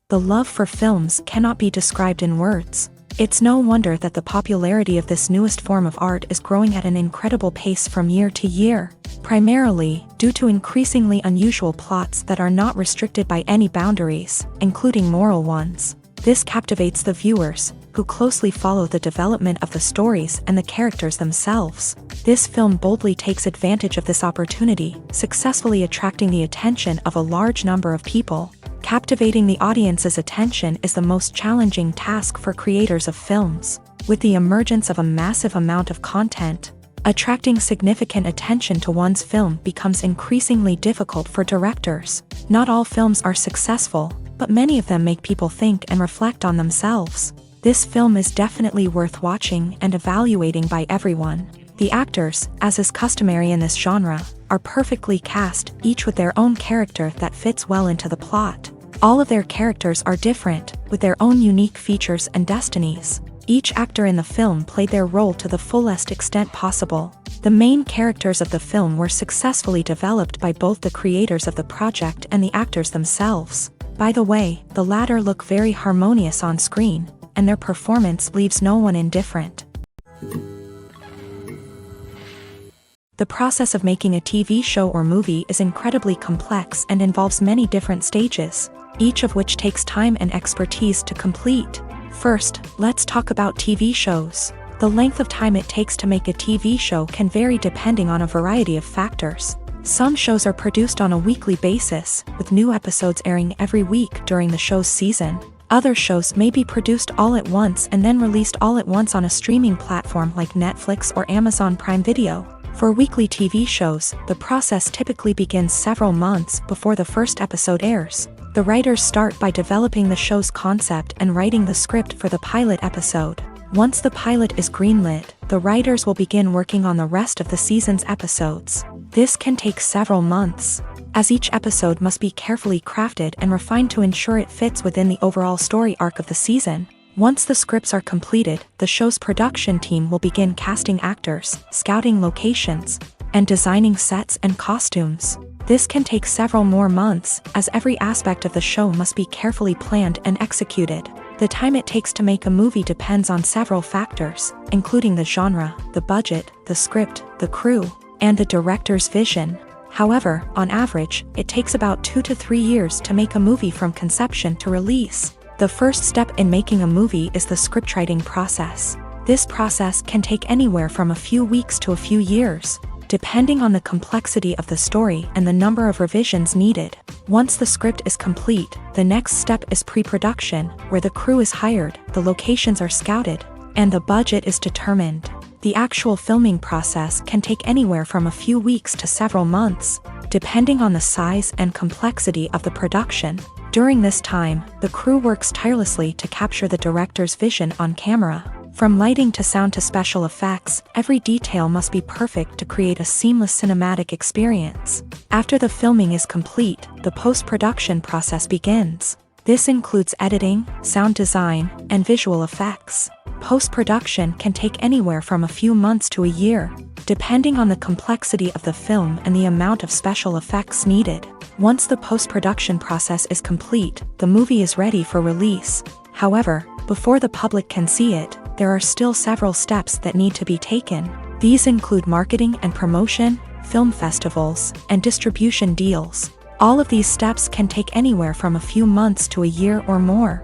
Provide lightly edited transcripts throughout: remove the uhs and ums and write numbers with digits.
The love for films cannot be described in words. It's no wonder that the popularity of this newest form of art is growing at an incredible pace from year to year, primarily due to increasingly unusual plots that are not restricted by any boundaries, including moral ones. This captivates the viewers, who closely follow the development of the stories and the characters themselves. This film boldly takes advantage of this opportunity, successfully attracting the attention of a large number of people. Captivating the audience's attention is the most challenging task for creators of films. With the emergence of a massive amount of content, attracting significant attention to one's film becomes increasingly difficult for directors. Not all films are successful, but many of them make people think and reflect on themselves. This film is definitely worth watching and evaluating by everyone. The actors, as is customary in this genre, are perfectly cast, each with their own character that fits well into the plot. All of their characters are different, with their own unique features and destinies. Each actor in the film played their role to the fullest extent possible. The main characters of the film were successfully developed by both the creators of the project and the actors themselves. By the way, the latter look very harmonious on screen, and their performance leaves no one indifferent. The process of making a TV show or movie is incredibly complex and involves many different stages, each of which takes time and expertise to complete. First, let's talk about TV shows. The length of time it takes to make a TV show can vary depending on a variety of factors. Some shows are produced on a weekly basis, with new episodes airing every week during the show's season. Other shows may be produced all at once and then released all at once on a streaming platform like Netflix or Amazon Prime Video. For weekly TV shows, the process typically begins several months before the first episode airs. The writers start by developing the show's concept and writing the script for the pilot episode. Once the pilot is greenlit, the writers will begin working on the rest of the season's episodes. This can take several months, as each episode must be carefully crafted and refined to ensure it fits within the overall story arc of the season. Once the scripts are completed, the show's production team will begin casting actors, scouting locations, and designing sets and costumes. This can take several more months, as every aspect of the show must be carefully planned and executed. The time it takes to make a movie depends on several factors, including the genre, the budget, the script, the crew, and the director's vision. However, on average, it takes about 2 to 3 years to make a movie from conception to release. The first step in making a movie is the scriptwriting process. This process can take anywhere from a few weeks to a few years, depending on the complexity of the story and the number of revisions needed. Once the script is complete, the next step is pre-production, where the crew is hired, the locations are scouted, and the budget is determined. The actual filming process can take anywhere from a few weeks to several months, depending on the size and complexity of the production. During this time, the crew works tirelessly to capture the director's vision on camera. From lighting to sound to special effects, every detail must be perfect to create a seamless cinematic experience. After the filming is complete, the post-production process begins. This includes editing, sound design, and visual effects. Post-production can take anywhere from a few months to a year, depending on the complexity of the film and the amount of special effects needed. Once the post-production process is complete, the movie is ready for release. However, before the public can see it, there are still several steps that need to be taken. These include marketing and promotion, film festivals, and distribution deals. All of these steps can take anywhere from a few months to a year or more.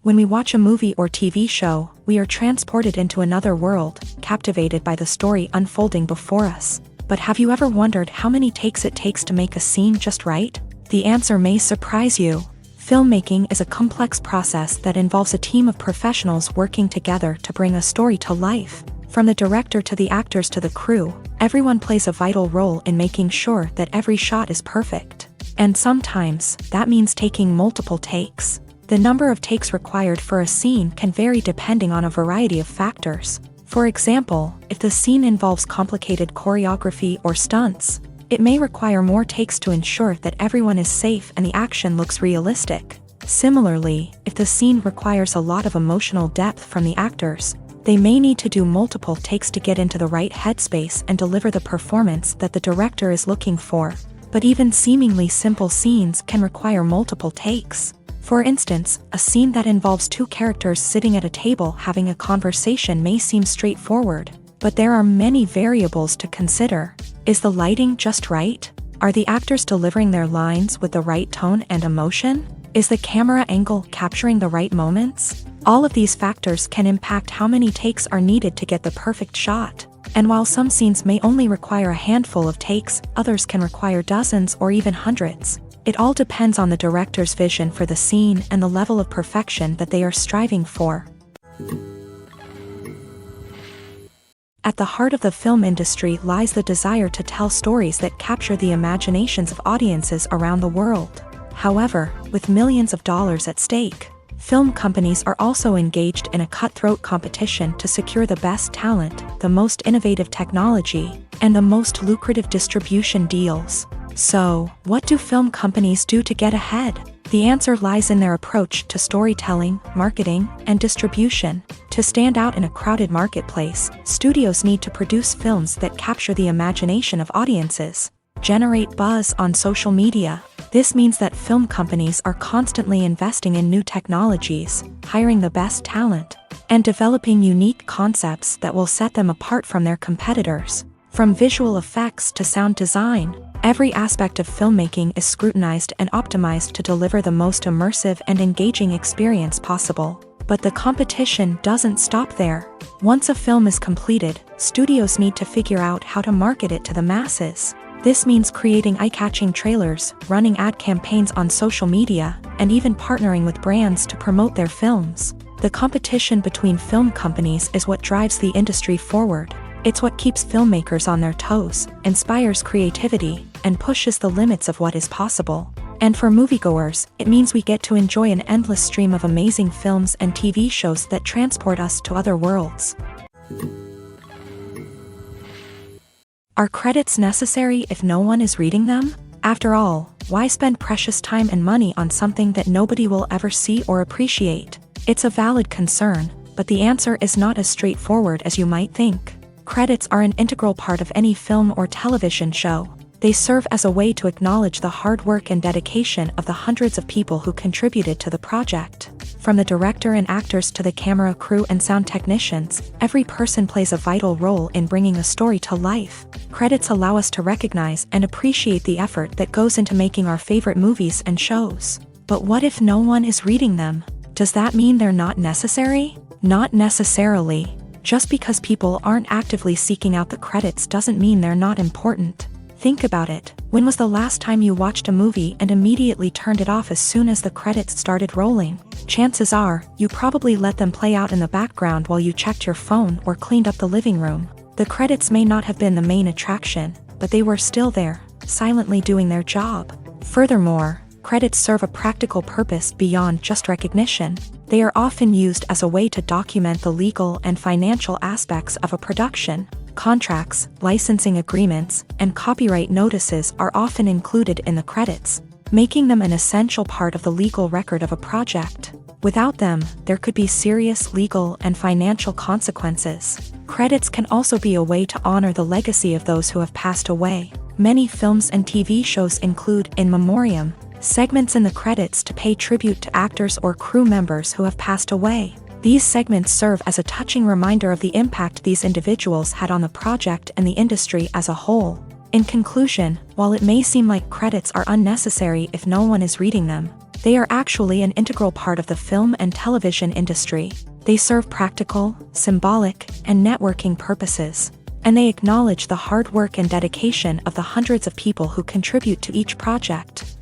When we watch a movie or TV show, we are transported into another world, captivated by the story unfolding before us. But have you ever wondered how many takes it takes to make a scene just right? The answer may surprise you. Filmmaking is a complex process that involves a team of professionals working together to bring a story to life. From the director to the actors to the crew, everyone plays a vital role in making sure that every shot is perfect. And sometimes, that means taking multiple takes. The number of takes required for a scene can vary depending on a variety of factors. For example, if the scene involves complicated choreography or stunts, it may require more takes to ensure that everyone is safe and the action looks realistic. Similarly, if the scene requires a lot of emotional depth from the actors, they may need to do multiple takes to get into the right headspace and deliver the performance that the director is looking for. But even seemingly simple scenes can require multiple takes. For instance, a scene that involves two characters sitting at a table having a conversation may seem straightforward, but there are many variables to consider. Is the lighting just right? Are the actors delivering their lines with the right tone and emotion? Is the camera angle capturing the right moments? All of these factors can impact how many takes are needed to get the perfect shot. And while some scenes may only require a handful of takes, others can require dozens or even hundreds. It all depends on the director's vision for the scene and the level of perfection that they are striving for. At the heart of the film industry lies the desire to tell stories that capture the imaginations of audiences around the world. However, with millions of dollars at stake, film companies are also engaged in a cutthroat competition to secure the best talent, the most innovative technology, and the most lucrative distribution deals. So, what do film companies do to get ahead? The answer lies in their approach to storytelling, marketing, and distribution. To stand out in a crowded marketplace, studios need to produce films that capture the imagination of audiences, generate buzz on social media. This means that film companies are constantly investing in new technologies, hiring the best talent, and developing unique concepts that will set them apart from their competitors. From visual effects to sound design, every aspect of filmmaking is scrutinized and optimized to deliver the most immersive and engaging experience possible. But the competition doesn't stop there. Once a film is completed, studios need to figure out how to market it to the masses. This means creating eye-catching trailers, running ad campaigns on social media, and even partnering with brands to promote their films. The competition between film companies is what drives the industry forward. It's what keeps filmmakers on their toes, inspires creativity, and pushes the limits of what is possible. And for moviegoers, it means we get to enjoy an endless stream of amazing films and TV shows that transport us to other worlds. Are credits necessary if no one is reading them? After all, why spend precious time and money on something that nobody will ever see or appreciate? It's a valid concern, but the answer is not as straightforward as you might think. Credits are an integral part of any film or television show. They serve as a way to acknowledge the hard work and dedication of the hundreds of people who contributed to the project. From the director and actors to the camera crew and sound technicians, every person plays a vital role in bringing a story to life. Credits allow us to recognize and appreciate the effort that goes into making our favorite movies and shows. But what if no one is reading them? Does that mean they're not necessary? Not necessarily. Just because people aren't actively seeking out the credits doesn't mean they're not important. Think about it. When was the last time you watched a movie and immediately turned it off as soon as the credits started rolling? Chances are, you probably let them play out in the background while you checked your phone or cleaned up the living room. The credits may not have been the main attraction, but they were still there, silently doing their job. Furthermore, credits serve a practical purpose beyond just recognition. They are often used as a way to document the legal and financial aspects of a production. Contracts, licensing agreements, and copyright notices are often included in the credits, making them an essential part of the legal record of a project. Without them, there could be serious legal and financial consequences. Credits can also be a way to honor the legacy of those who have passed away. Many films and TV shows include in memoriam segments in the credits to pay tribute to actors or crew members who have passed away. These segments serve as a touching reminder of the impact these individuals had on the project and the industry as a whole. In conclusion, while it may seem like credits are unnecessary if no one is reading them, they are actually an integral part of the film and television industry. They serve practical, symbolic, and networking purposes, and they acknowledge the hard work and dedication of the hundreds of people who contribute to each project.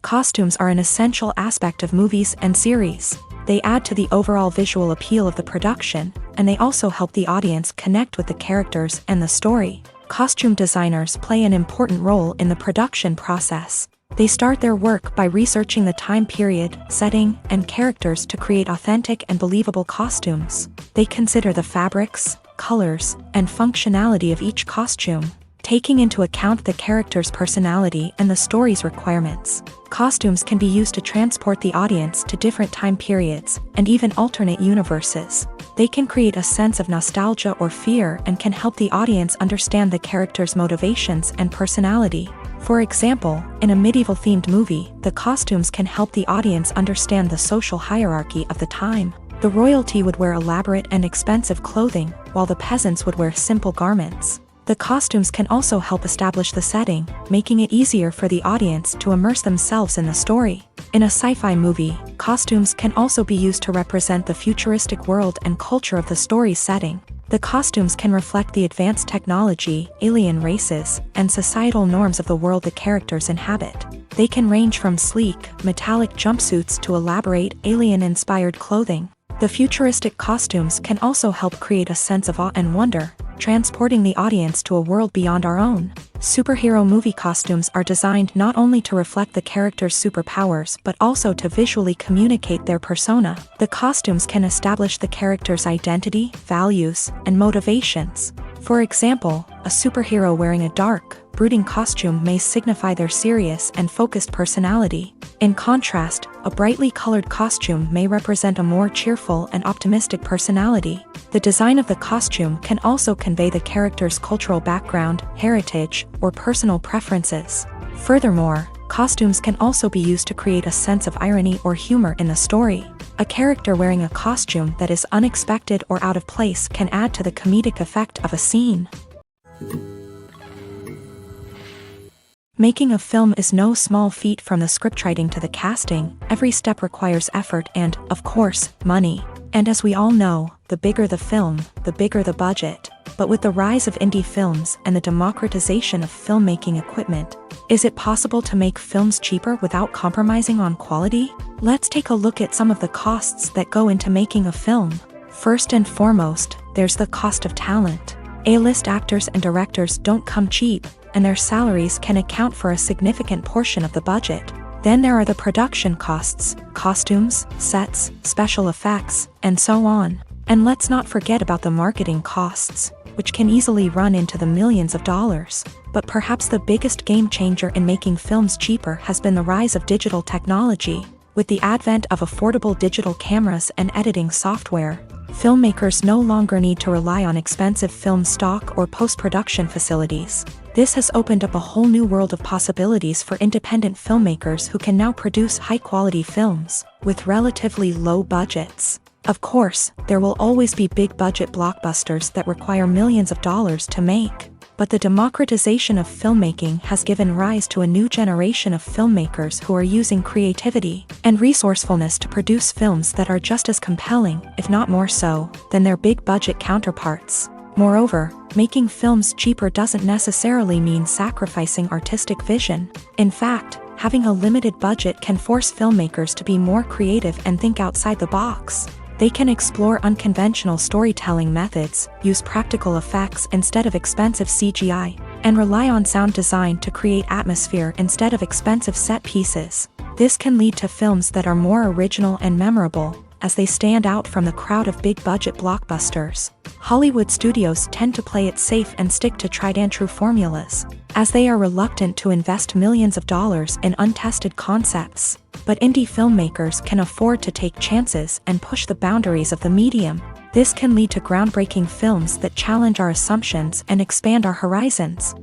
Costumes are an essential aspect of movies and series. They add to the overall visual appeal of the production, and they also help the audience connect with the characters and the story. Costume designers play an important role in the production process. They start their work by researching the time period, setting, and characters to create authentic and believable costumes. They consider the fabrics, colors, and functionality of each costume, taking into account the character's personality and the story's requirements. Costumes can be used to transport the audience to different time periods and even alternate universes. They can create a sense of nostalgia or fear and can help the audience understand the character's motivations and personality. For example, in a medieval-themed movie, the costumes can help the audience understand the social hierarchy of the time. The royalty would wear elaborate and expensive clothing, while the peasants would wear simple garments. The costumes can also help establish the setting, making it easier for the audience to immerse themselves in the story. In a sci-fi movie, costumes can also be used to represent the futuristic world and culture of the story's setting. The costumes can reflect the advanced technology, alien races, and societal norms of the world the characters inhabit. They can range from sleek, metallic jumpsuits to elaborate, alien-inspired clothing. The futuristic costumes can also help create a sense of awe and wonder, transporting the audience to a world beyond our own. Superhero movie costumes are designed not only to reflect the character's superpowers but also to visually communicate their persona. The costumes can establish the character's identity, values, and motivations. For example, a superhero wearing a dark, brooding costume may signify their serious and focused personality. In contrast, a brightly colored costume may represent a more cheerful and optimistic personality. The design of the costume can also convey the character's cultural background, heritage, or personal preferences. Furthermore, costumes can also be used to create a sense of irony or humor in the story. A character wearing a costume that is unexpected or out of place can add to the comedic effect of a scene. Making a film is no small feat. From the scriptwriting to the casting, every step requires effort and, of course, money. And as we all know, the bigger the film, the bigger the budget. But with the rise of indie films and the democratization of filmmaking equipment, is it possible to make films cheaper without compromising on quality? Let's take a look at some of the costs that go into making a film. First and foremost, there's the cost of talent. A-list actors and directors don't come cheap, and their salaries can account for a significant portion of the budget. Then there are the production costs, costumes, sets, special effects, and so on. And let's not forget about the marketing costs, which can easily run into the millions of dollars. But perhaps the biggest game changer in making films cheaper has been the rise of digital technology. With the advent of affordable digital cameras and editing software, filmmakers no longer need to rely on expensive film stock or post-production facilities. This has opened up a whole new world of possibilities for independent filmmakers who can now produce high-quality films with relatively low budgets. Of course, there will always be big-budget blockbusters that require millions of dollars to make. But the democratization of filmmaking has given rise to a new generation of filmmakers who are using creativity and resourcefulness to produce films that are just as compelling, if not more so, than their big-budget counterparts. Moreover, making films cheaper doesn't necessarily mean sacrificing artistic vision. In fact, having a limited budget can force filmmakers to be more creative and think outside the box. They can explore unconventional storytelling methods, use practical effects instead of expensive CGI, and rely on sound design to create atmosphere instead of expensive set pieces. This can lead to films that are more original and memorable, as they stand out from the crowd of big-budget blockbusters. Hollywood studios tend to play it safe and stick to tried-and-true formulas, as they are reluctant to invest millions of dollars in untested concepts. But indie filmmakers can afford to take chances and push the boundaries of the medium. This can lead to groundbreaking films that challenge our assumptions and expand our horizons.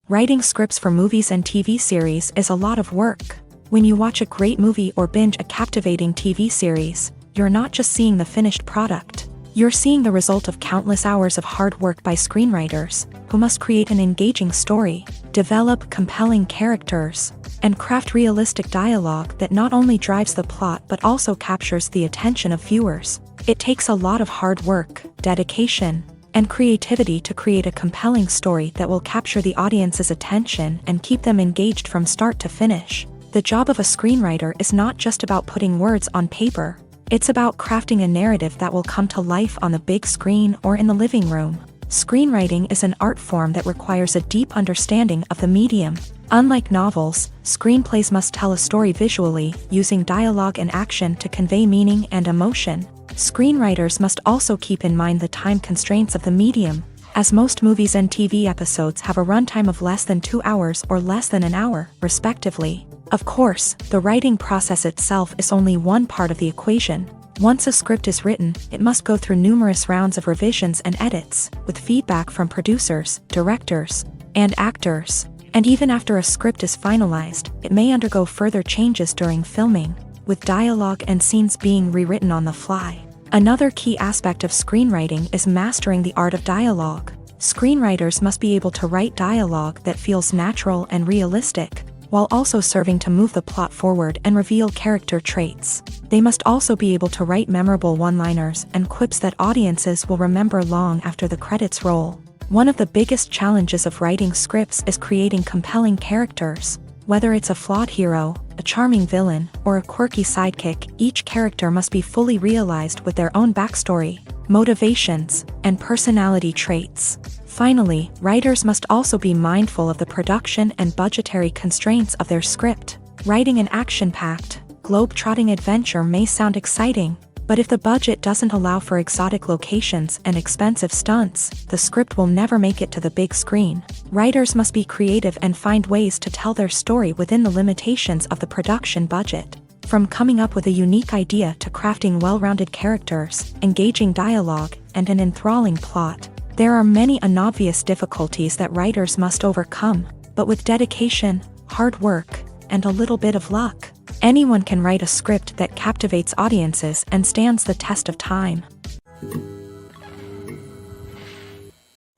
Writing scripts for movies and TV series is a lot of work. When you watch a great movie or binge a captivating TV series, you're not just seeing the finished product. You're seeing the result of countless hours of hard work by screenwriters, who must create an engaging story, develop compelling characters, and craft realistic dialogue that not only drives the plot but also captures the attention of viewers. It takes a lot of hard work, dedication, and creativity to create a compelling story that will capture the audience's attention and keep them engaged from start to finish. The job of a screenwriter is not just about putting words on paper. It's about crafting a narrative that will come to life on the big screen or in the living room. Screenwriting is an art form that requires a deep understanding of the medium. Unlike novels, screenplays must tell a story visually, using dialogue and action to convey meaning and emotion. Screenwriters must also keep in mind the time constraints of the medium, as most movies and TV episodes have a runtime of less than 2 hours or less than an hour, respectively. Of course, the writing process itself is only one part of the equation. Once a script is written, it must go through numerous rounds of revisions and edits, with feedback from producers, directors, and actors. And even after a script is finalized, it may undergo further changes during filming, with dialogue and scenes being rewritten on the fly. Another key aspect of screenwriting is mastering the art of dialogue. Screenwriters must be able to write dialogue that feels natural and realistic, while also serving to move the plot forward and reveal character traits. They must also be able to write memorable one-liners and quips that audiences will remember long after the credits roll. One of the biggest challenges of writing scripts is creating compelling characters. Whether it's a flawed hero, a charming villain, or a quirky sidekick, each character must be fully realized with their own backstory, motivations, and personality traits. Finally, writers must also be mindful of the production and budgetary constraints of their script. Writing an action-packed, globe-trotting adventure may sound exciting, but if the budget doesn't allow for exotic locations and expensive stunts, the script will never make it to the big screen. Writers must be creative and find ways to tell their story within the limitations of the production budget. From coming up with a unique idea to crafting well-rounded characters, engaging dialogue, and an enthralling plot, there are many unobvious difficulties that writers must overcome, but with dedication, hard work, and a little bit of luck, anyone can write a script that captivates audiences and stands the test of time.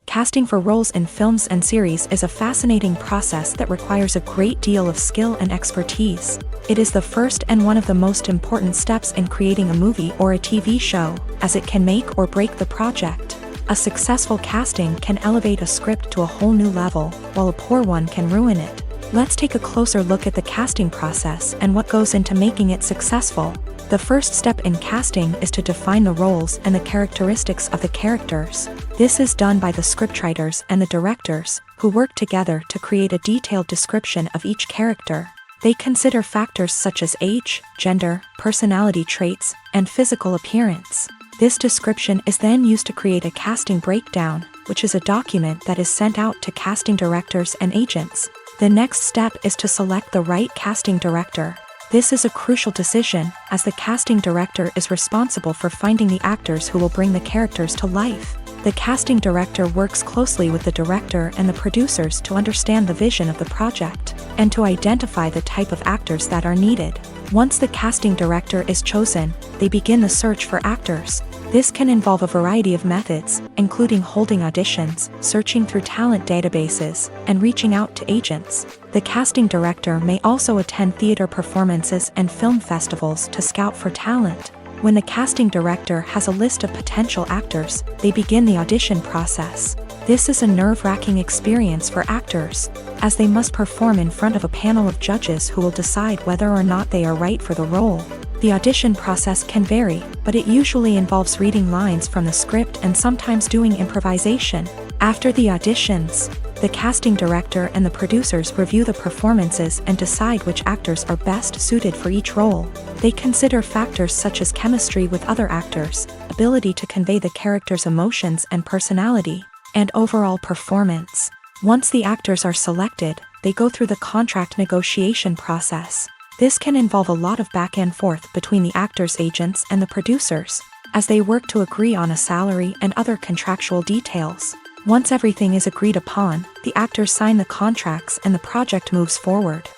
Casting for roles in films and series is a fascinating process that requires a great deal of skill and expertise. It is the first and one of the most important steps in creating a movie or a TV show, as it can make or break the project. A successful casting can elevate a script to a whole new level, while a poor one can ruin it. Let's take a closer look at the casting process and what goes into making it successful. The first step in casting is to define the roles and the characteristics of the characters. This is done by the scriptwriters and the directors, who work together to create a detailed description of each character. They consider factors such as age, gender, personality traits, and physical appearance. This description is then used to create a casting breakdown, which is a document that is sent out to casting directors and agents. The next step is to select the right casting director. This is a crucial decision, as the casting director is responsible for finding the actors who will bring the characters to life. The casting director works closely with the director and the producers to understand the vision of the project, and to identify the type of actors that are needed. Once the casting director is chosen, they begin the search for actors. This can involve a variety of methods, including holding auditions, searching through talent databases, and reaching out to agents. The casting director may also attend theater performances and film festivals to scout for talent. When the casting director has a list of potential actors, they begin the audition process. This is a nerve-wracking experience for actors, as they must perform in front of a panel of judges who will decide whether or not they are right for the role. The audition process can vary, but it usually involves reading lines from the script and sometimes doing improvisation. After the auditions, the casting director and the producers review the performances and decide which actors are best suited for each role. They consider factors such as chemistry with other actors, ability to convey the character's emotions and personality, and overall performance. Once the actors are selected, they go through the contract negotiation process. This can involve a lot of back and forth between the actors' agents and the producers, as they work to agree on a salary and other contractual details. Once everything is agreed upon, the actors sign the contracts and the project moves forward.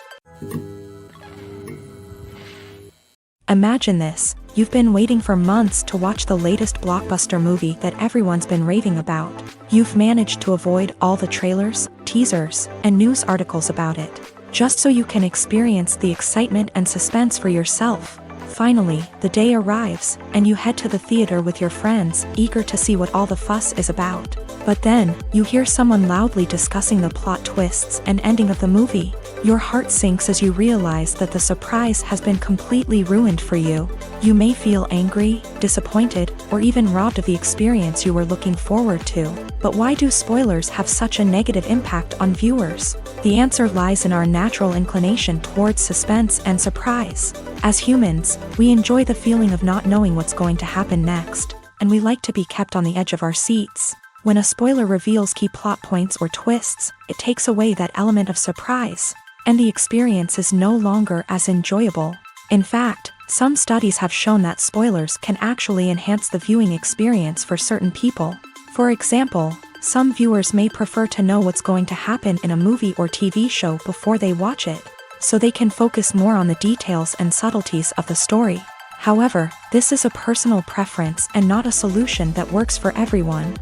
Imagine this, you've been waiting for months to watch the latest blockbuster movie that everyone's been raving about. You've managed to avoid all the trailers, teasers, and news articles about it, just so you can experience the excitement and suspense for yourself. Finally, the day arrives, and you head to the theater with your friends, eager to see what all the fuss is about. But then, you hear someone loudly discussing the plot twists and ending of the movie. Your heart sinks as you realize that the surprise has been completely ruined for you. You may feel angry, disappointed, or even robbed of the experience you were looking forward to. But why do spoilers have such a negative impact on viewers? The answer lies in our natural inclination towards suspense and surprise. As humans, we enjoy the feeling of not knowing what's going to happen next, and we like to be kept on the edge of our seats. When a spoiler reveals key plot points or twists, it takes away that element of surprise, and the experience is no longer as enjoyable. In fact, some studies have shown that spoilers can actually enhance the viewing experience for certain people. For example, some viewers may prefer to know what's going to happen in a movie or TV show before they watch it, so they can focus more on the details and subtleties of the story. However, this is a personal preference and not a solution that works for everyone.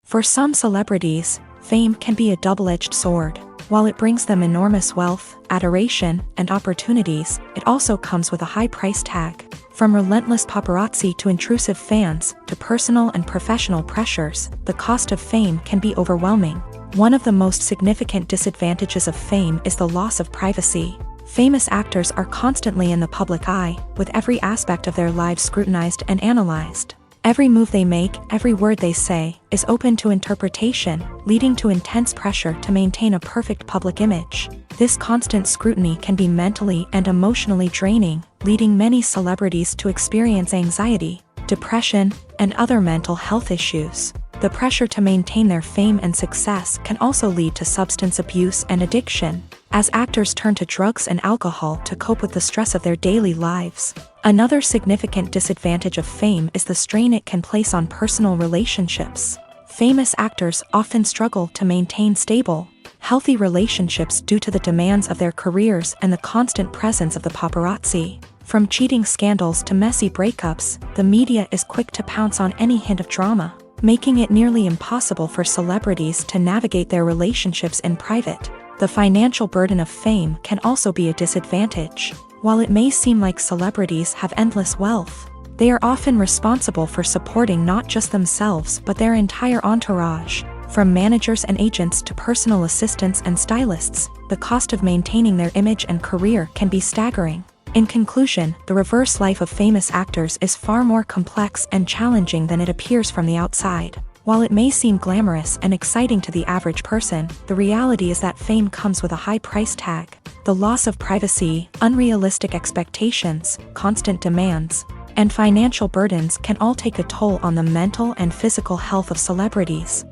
For some celebrities, fame can be a double-edged sword. While it brings them enormous wealth, adoration, and opportunities, it also comes with a high price tag. From relentless paparazzi to intrusive fans, to personal and professional pressures, the cost of fame can be overwhelming. One of the most significant disadvantages of fame is the loss of privacy. Famous actors are constantly in the public eye, with every aspect of their lives scrutinized and analyzed. Every move they make, every word they say, is open to interpretation, leading to intense pressure to maintain a perfect public image. This constant scrutiny can be mentally and emotionally draining, leading many celebrities to experience anxiety, depression, and other mental health issues. The pressure to maintain their fame and success can also lead to substance abuse and addiction, as actors turn to drugs and alcohol to cope with the stress of their daily lives. Another significant disadvantage of fame is the strain it can place on personal relationships. Famous actors often struggle to maintain stable, healthy relationships due to the demands of their careers and the constant presence of the paparazzi. From cheating scandals to messy breakups, the media is quick to pounce on any hint of drama, making it nearly impossible for celebrities to navigate their relationships in private. The financial burden of fame can also be a disadvantage. While it may seem like celebrities have endless wealth, they are often responsible for supporting not just themselves but their entire entourage. From managers and agents to personal assistants and stylists, the cost of maintaining their image and career can be staggering. In conclusion, the reverse life of famous actors is far more complex and challenging than it appears from the outside. While it may seem glamorous and exciting to the average person, the reality is that fame comes with a high price tag. The loss of privacy, unrealistic expectations, constant demands, and financial burdens can all take a toll on the mental and physical health of celebrities.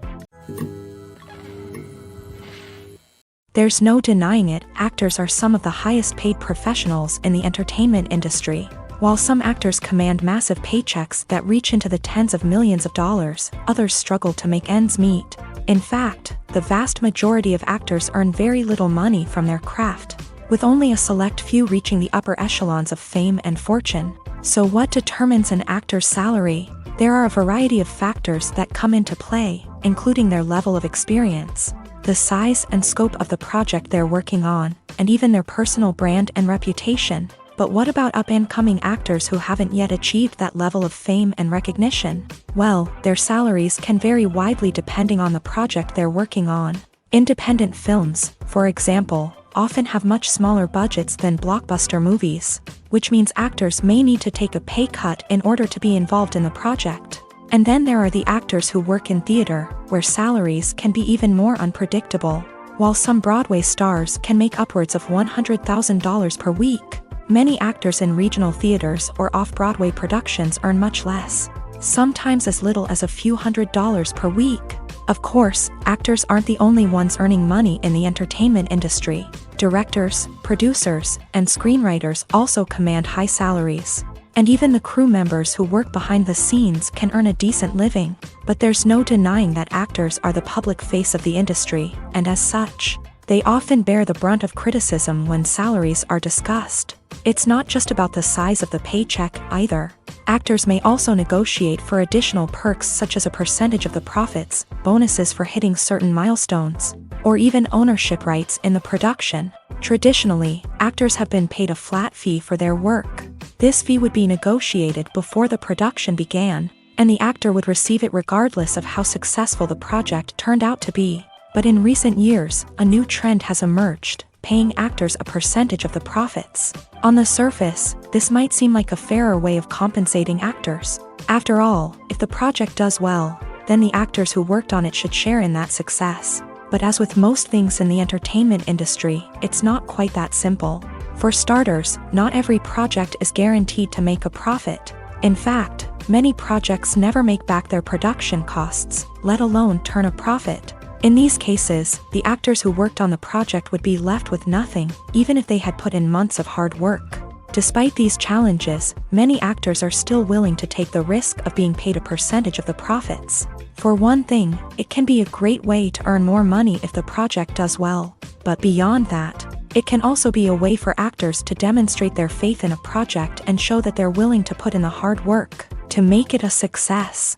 There's no denying it, actors are some of the highest paid professionals in the entertainment industry. While some actors command massive paychecks that reach into the tens of millions of dollars, others struggle to make ends meet. In fact, the vast majority of actors earn very little money from their craft, with only a select few reaching the upper echelons of fame and fortune. So what determines an actor's salary? There are a variety of factors that come into play, including their level of experience, the size and scope of the project they're working on, and even their personal brand and reputation. But what about up-and-coming actors who haven't yet achieved that level of fame and recognition? Well, their salaries can vary widely depending on the project they're working on. Independent films, for example, often have much smaller budgets than blockbuster movies, which means actors may need to take a pay cut in order to be involved in the project. And then there are the actors who work in theater, where salaries can be even more unpredictable. While some Broadway stars can make upwards of $100,000 per week, many actors in regional theaters or off-Broadway productions earn much less, sometimes as little as a few $100s per week. Of course, actors aren't the only ones earning money in the entertainment industry. Directors, producers, and screenwriters also command high salaries. And even the crew members who work behind the scenes can earn a decent living. But there's no denying that actors are the public face of the industry, and as such, They often bear the brunt of criticism when salaries are discussed. It's not just about the size of the paycheck, either. Actors may also negotiate for additional perks such as a percentage of the profits, bonuses for hitting certain milestones, or even ownership rights in the production. Traditionally, actors have been paid a flat fee for their work. This fee would be negotiated before the production began, and the actor would receive it regardless of how successful the project turned out to be. But in recent years, a new trend has emerged, paying actors a percentage of the profits. On the surface, this might seem like a fairer way of compensating actors. After all, if the project does well, then the actors who worked on it should share in that success. But as with most things in the entertainment industry, it's not quite that simple. For starters, not every project is guaranteed to make a profit. In fact, many projects never make back their production costs, let alone turn a profit. In these cases, the actors who worked on the project would be left with nothing, even if they had put in months of hard work. Despite these challenges, many actors are still willing to take the risk of being paid a percentage of the profits. For one thing, it can be a great way to earn more money if the project does well. But beyond that, it can also be a way for actors to demonstrate their faith in a project and show that they're willing to put in the hard work to make it a success.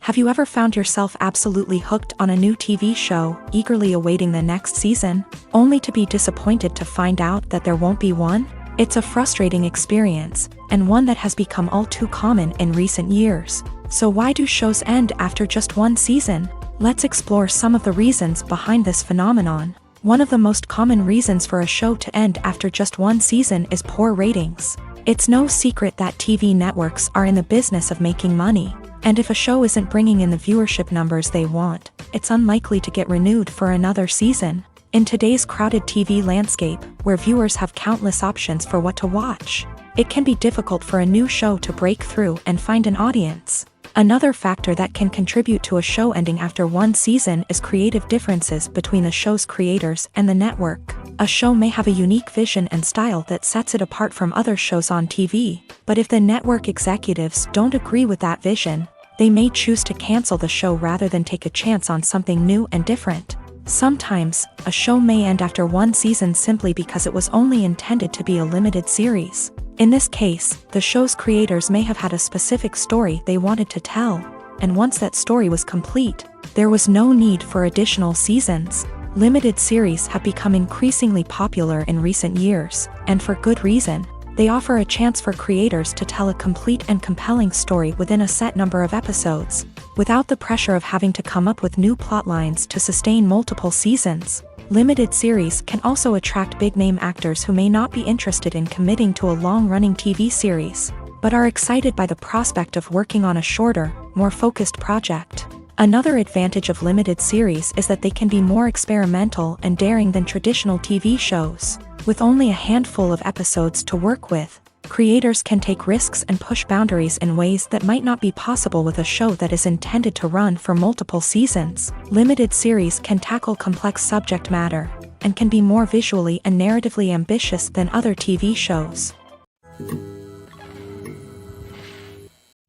Have you ever found yourself absolutely hooked on a new TV show, eagerly awaiting the next season, only to be disappointed to find out that there won't be one? It's a frustrating experience, and one that has become all too common in recent years. So why do shows end after just one season? Let's explore some of the reasons behind this phenomenon. One of the most common reasons for a show to end after just one season is poor ratings. It's no secret that TV networks are in the business of making money. And if a show isn't bringing in the viewership numbers they want, it's unlikely to get renewed for another season. In today's crowded TV landscape, where viewers have countless options for what to watch, it can be difficult for a new show to break through and find an audience. Another factor that can contribute to a show ending after one season is creative differences between the show's creators and the network. A show may have a unique vision and style that sets it apart from other shows on TV, but if the network executives don't agree with that vision, they may choose to cancel the show rather than take a chance on something new and different. Sometimes, a show may end after one season simply because it was only intended to be a limited series. In this case, the show's creators may have had a specific story they wanted to tell, and once that story was complete, there was no need for additional seasons. Limited series have become increasingly popular in recent years, and for good reason. They offer a chance for creators to tell a complete and compelling story within a set number of episodes, without the pressure of having to come up with new plotlines to sustain multiple seasons. Limited series can also attract big-name actors who may not be interested in committing to a long-running TV series, but are excited by the prospect of working on a shorter, more focused project. Another advantage of limited series is that they can be more experimental and daring than traditional TV shows. With only a handful of episodes to work with, creators can take risks and push boundaries in ways that might not be possible with a show that is intended to run for multiple seasons. Limited series can tackle complex subject matter, and can be more visually and narratively ambitious than other TV shows.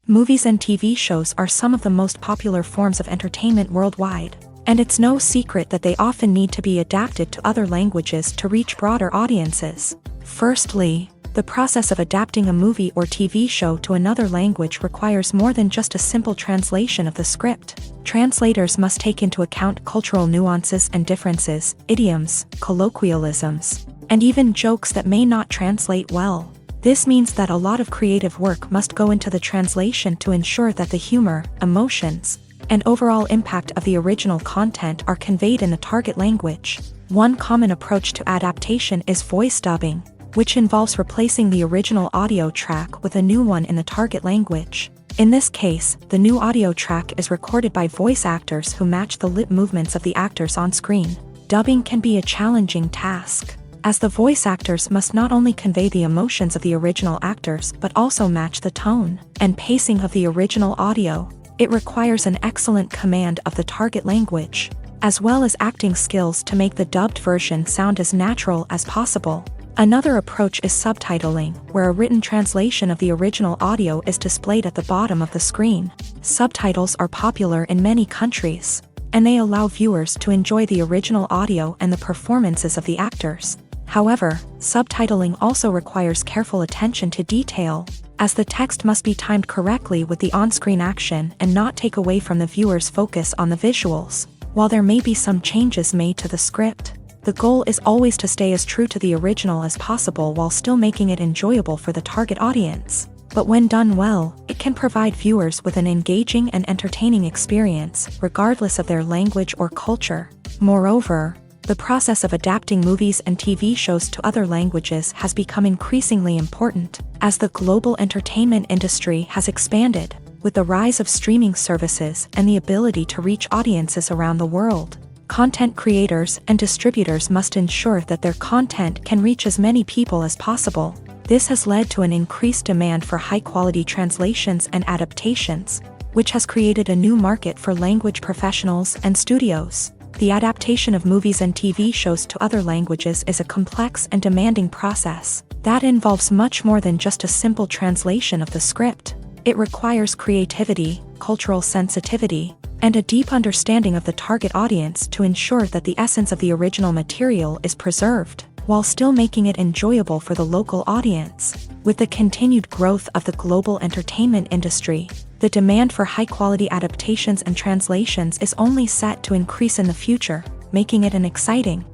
Movies and TV shows are some of the most popular forms of entertainment worldwide. And it's no secret that they often need to be adapted to other languages to reach broader audiences. Firstly, the process of adapting a movie or TV show to another language requires more than just a simple translation of the script. Translators must take into account cultural nuances and differences, idioms, colloquialisms, and even jokes that may not translate well. This means that a lot of creative work must go into the translation to ensure that the humor, emotions, and overall impact of the original content are conveyed in the target language. One common approach to adaptation is voice dubbing, which involves replacing the original audio track with a new one in the target language. In this case, the new audio track is recorded by voice actors who match the lip movements of the actors on screen. Dubbing can be a challenging task, as the voice actors must not only convey the emotions of the original actors but also match the tone and pacing of the original audio. It requires an excellent command of the target language, as well as acting skills to make the dubbed version sound as natural as possible. Another approach is subtitling, where a written translation of the original audio is displayed at the bottom of the screen. Subtitles are popular in many countries, and they allow viewers to enjoy the original audio and the performances of the actors. However, subtitling also requires careful attention to detail, as the text must be timed correctly with the on-screen action and not take away from the viewer's focus on the visuals. While there may be some changes made to the script, the goal is always to stay as true to the original as possible while still making it enjoyable for the target audience. But when done well, it can provide viewers with an engaging and entertaining experience, regardless of their language or culture. Moreover, the process of adapting movies and TV shows to other languages has become increasingly important, as the global entertainment industry has expanded, with the rise of streaming services and the ability to reach audiences around the world. Content creators and distributors must ensure that their content can reach as many people as possible. This has led to an increased demand for high-quality translations and adaptations, which has created a new market for language professionals and studios. The adaptation of movies and TV shows to other languages is a complex and demanding process that involves much more than just a simple translation of the script. It requires creativity, cultural sensitivity, and a deep understanding of the target audience to ensure that the essence of the original material is preserved, while still making it enjoyable for the local audience. With the continued growth of the global entertainment industry, the demand for high-quality adaptations and translations is only set to increase in the future, making it an exciting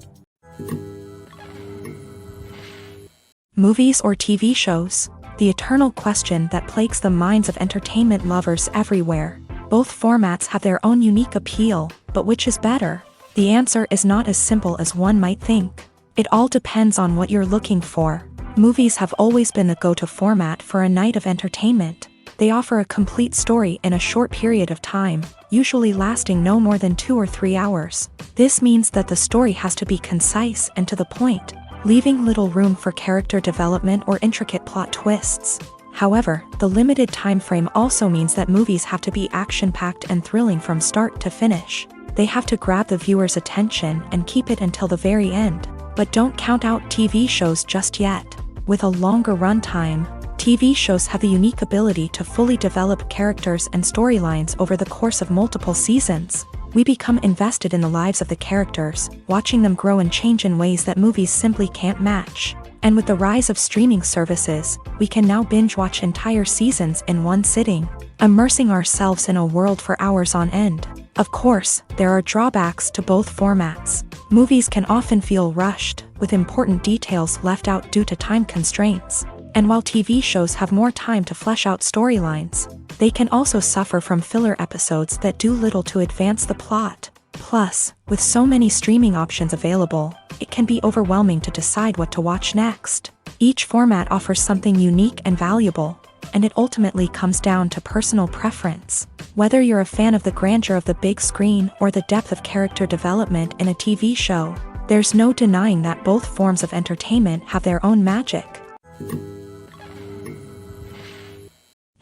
movies or TV shows. The eternal question that plagues the minds of entertainment lovers everywhere. Both formats have their own unique appeal, but which is better? The answer is not as simple as one might think. It all depends on what you're looking for. Movies have always been the go-to format for a night of entertainment. They offer a complete story in a short period of time, usually lasting no more than 2 or 3 hours. This means that the story has to be concise and to the point, leaving little room for character development or intricate plot twists. However, the limited time frame also means that movies have to be action-packed and thrilling from start to finish. They have to grab the viewer's attention and keep it until the very end. But don't count out TV shows just yet. With a longer runtime, TV shows have the unique ability to fully develop characters and storylines over the course of multiple seasons. We become invested in the lives of the characters, watching them grow and change in ways that movies simply can't match. And with the rise of streaming services, we can now binge-watch entire seasons in one sitting, immersing ourselves in a world for hours on end. Of course, there are drawbacks to both formats. Movies can often feel rushed, with important details left out due to time constraints. And while TV shows have more time to flesh out storylines, they can also suffer from filler episodes that do little to advance the plot. Plus, with so many streaming options available, it can be overwhelming to decide what to watch next. Each format offers something unique and valuable, and it ultimately comes down to personal preference. Whether you're a fan of the grandeur of the big screen or the depth of character development in a TV show, there's no denying that both forms of entertainment have their own magic.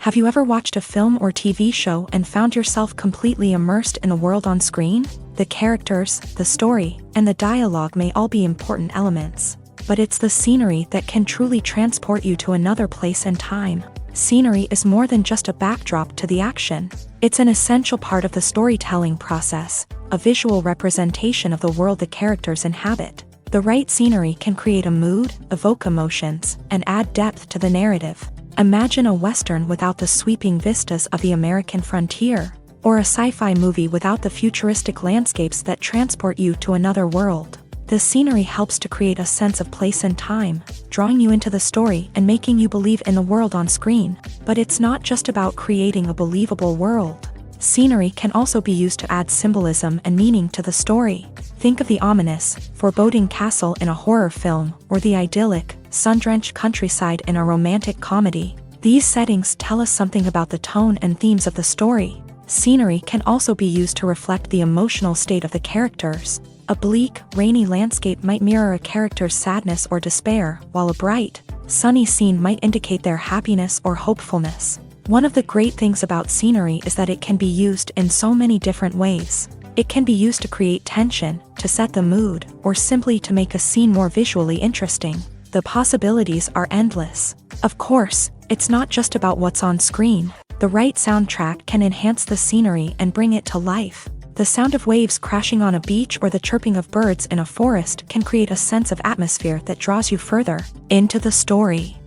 Have you ever watched a film or TV show and found yourself completely immersed in the world on screen? The characters, the story, and the dialogue may all be important elements, but it's the scenery that can truly transport you to another place and time. Scenery is more than just a backdrop to the action. It's an essential part of the storytelling process, a visual representation of the world the characters inhabit. The right scenery can create a mood, evoke emotions, and add depth to the narrative. Imagine a Western without the sweeping vistas of the American frontier, or a sci-fi movie without the futuristic landscapes that transport you to another world. The scenery helps to create a sense of place and time, drawing you into the story and making you believe in the world on screen. But it's not just about creating a believable world. Scenery can also be used to add symbolism and meaning to the story. Think of the ominous, foreboding castle in a horror film, or the idyllic, sun-drenched countryside in a romantic comedy. These settings tell us something about the tone and themes of the story. Scenery can also be used to reflect the emotional state of the characters. A bleak, rainy landscape might mirror a character's sadness or despair, while a bright, sunny scene might indicate their happiness or hopefulness. One of the great things about scenery is that it can be used in so many different ways. It can be used to create tension, to set the mood, or simply to make a scene more visually interesting. The possibilities are endless. Of course, it's not just about what's on screen. The right soundtrack can enhance the scenery and bring it to life. The sound of waves crashing on a beach or the chirping of birds in a forest can create a sense of atmosphere that draws you further into the story.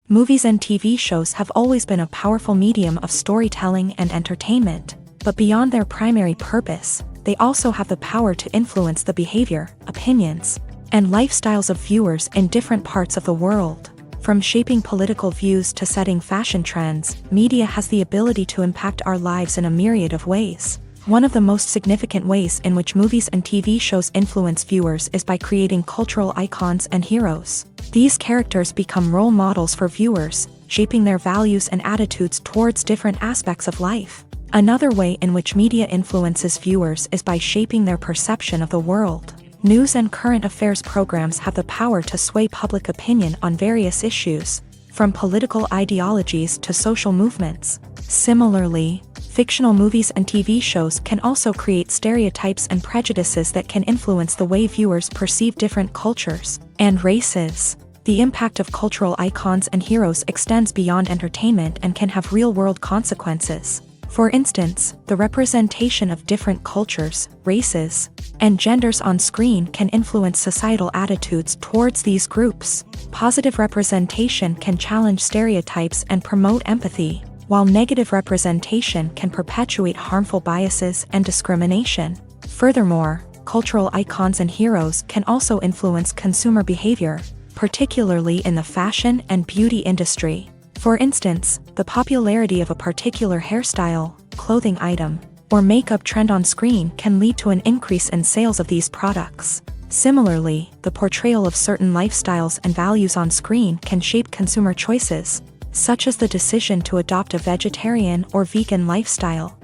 Movies and TV shows have always been a powerful medium of storytelling and entertainment, but beyond their primary purpose, they also have the power to influence the behavior, opinions, and lifestyles of viewers in different parts of the world. From shaping political views to setting fashion trends, media has the ability to impact our lives in a myriad of ways. One of the most significant ways in which movies and TV shows influence viewers is by creating cultural icons and heroes. These characters become role models for viewers, shaping their values and attitudes towards different aspects of life. Another way in which media influences viewers is by shaping their perception of the world. News and current affairs programs have the power to sway public opinion on various issues, from political ideologies to social movements. Similarly, fictional movies and TV shows can also create stereotypes and prejudices that can influence the way viewers perceive different cultures and races. The impact of cultural icons and heroes extends beyond entertainment and can have real-world consequences. For instance, the representation of different cultures, races, and genders on screen can influence societal attitudes towards these groups. Positive representation can challenge stereotypes and promote empathy, while negative representation can perpetuate harmful biases and discrimination. Furthermore, cultural icons and heroes can also influence consumer behavior, particularly in the fashion and beauty industry. For instance, the popularity of a particular hairstyle, clothing item, or makeup trend on screen can lead to an increase in sales of these products. Similarly, the portrayal of certain lifestyles and values on screen can shape consumer choices, such as the decision to adopt a vegetarian or vegan lifestyle.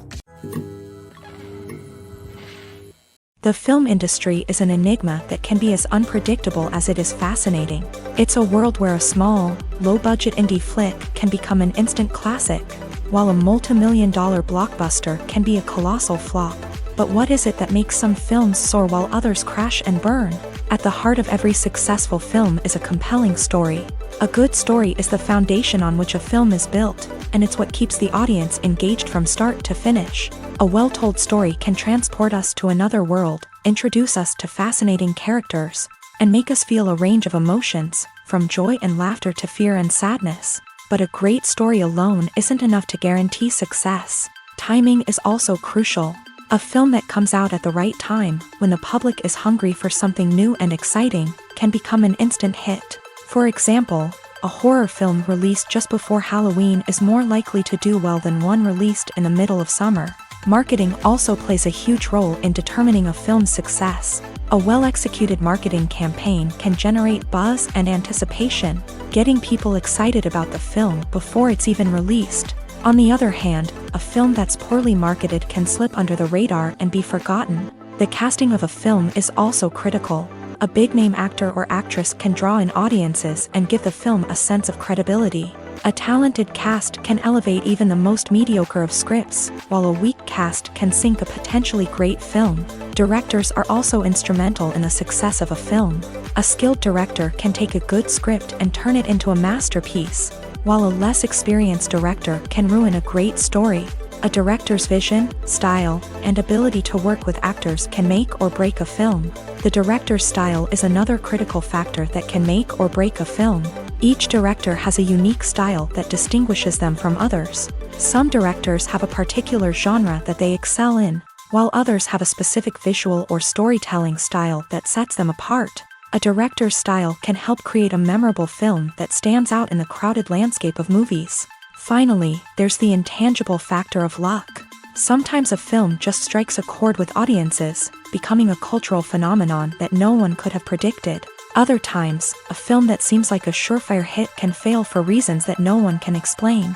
The film industry is an enigma that can be as unpredictable as it is fascinating. It's a world where a small, low-budget indie flick can become an instant classic, while a multi-million-dollar blockbuster can be a colossal flop. But what is it that makes some films soar while others crash and burn? At the heart of every successful film is a compelling story. A good story is the foundation on which a film is built, and it's what keeps the audience engaged from start to finish. A well-told story can transport us to another world, introduce us to fascinating characters, and make us feel a range of emotions, from joy and laughter to fear and sadness. But a great story alone isn't enough to guarantee success. Timing is also crucial. A film that comes out at the right time, when the public is hungry for something new and exciting, can become an instant hit. For example, a horror film released just before Halloween is more likely to do well than one released in the middle of summer. Marketing also plays a huge role in determining a film's success. A well-executed marketing campaign can generate buzz and anticipation, getting people excited about the film before it's even released. On the other hand, a film that's poorly marketed can slip under the radar and be forgotten. The casting of a film is also critical. A big-name actor or actress can draw in audiences and give the film a sense of credibility. A talented cast can elevate even the most mediocre of scripts, while a weak cast can sink a potentially great film. Directors are also instrumental in the success of a film. A skilled director can take a good script and turn it into a masterpiece, while a less experienced director can ruin a great story. A director's vision, style, and ability to work with actors can make or break a film. The director's style is another critical factor that can make or break a film. Each director has a unique style that distinguishes them from others. Some directors have a particular genre that they excel in, while others have a specific visual or storytelling style that sets them apart. A director's style can help create a memorable film that stands out in the crowded landscape of movies. Finally, there's the intangible factor of luck. Sometimes a film just strikes a chord with audiences, becoming a cultural phenomenon that no one could have predicted. Other times, a film that seems like a surefire hit can fail for reasons that no one can explain.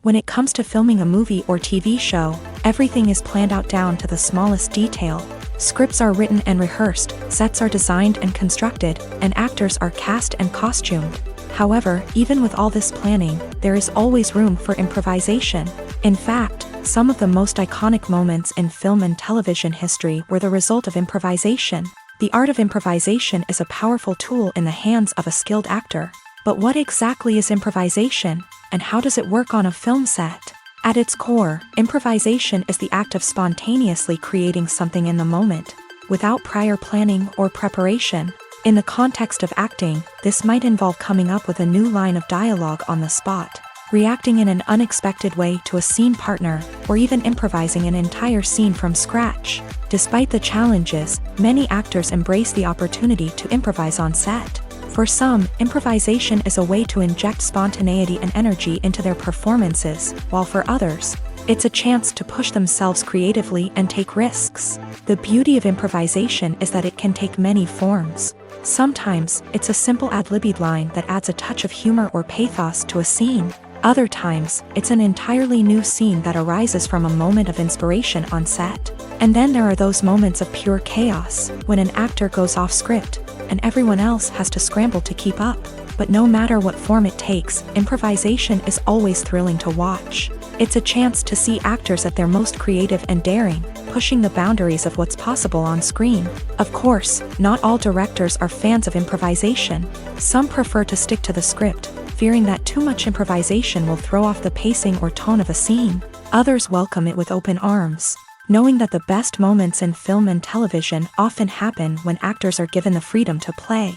When it comes to filming a movie or TV show, everything is planned out down to the smallest detail. Scripts are written and rehearsed, sets are designed and constructed, and actors are cast and costumed. However, even with all this planning, there is always room for improvisation. In fact, some of the most iconic moments in film and television history were the result of improvisation. The art of improvisation is a powerful tool in the hands of a skilled actor. But what exactly is improvisation? and how does it work on a film set? At its core, improvisation is the act of spontaneously creating something in the moment, without prior planning or preparation. In the context of acting, this might involve coming up with a new line of dialogue on the spot, reacting in an unexpected way to a scene partner, or even improvising an entire scene from scratch. Despite the challenges, many actors embrace the opportunity to improvise on set. For some, improvisation is a way to inject spontaneity and energy into their performances, while for others, it's a chance to push themselves creatively and take risks. The beauty of improvisation is that it can take many forms. Sometimes, it's a simple ad-libbed line that adds a touch of humor or pathos to a scene. Other times, it's an entirely new scene that arises from a moment of inspiration on set. And then there are those moments of pure chaos, when an actor goes off script, and everyone else has to scramble to keep up. But no matter what form it takes, improvisation is always thrilling to watch. It's a chance to see actors at their most creative and daring, pushing the boundaries of what's possible on screen. Of course, not all directors are fans of improvisation. Some prefer to stick to the script, fearing that too much improvisation will throw off the pacing or tone of a scene. Others welcome it with open arms, knowing that the best moments in film and television often happen when actors are given the freedom to play.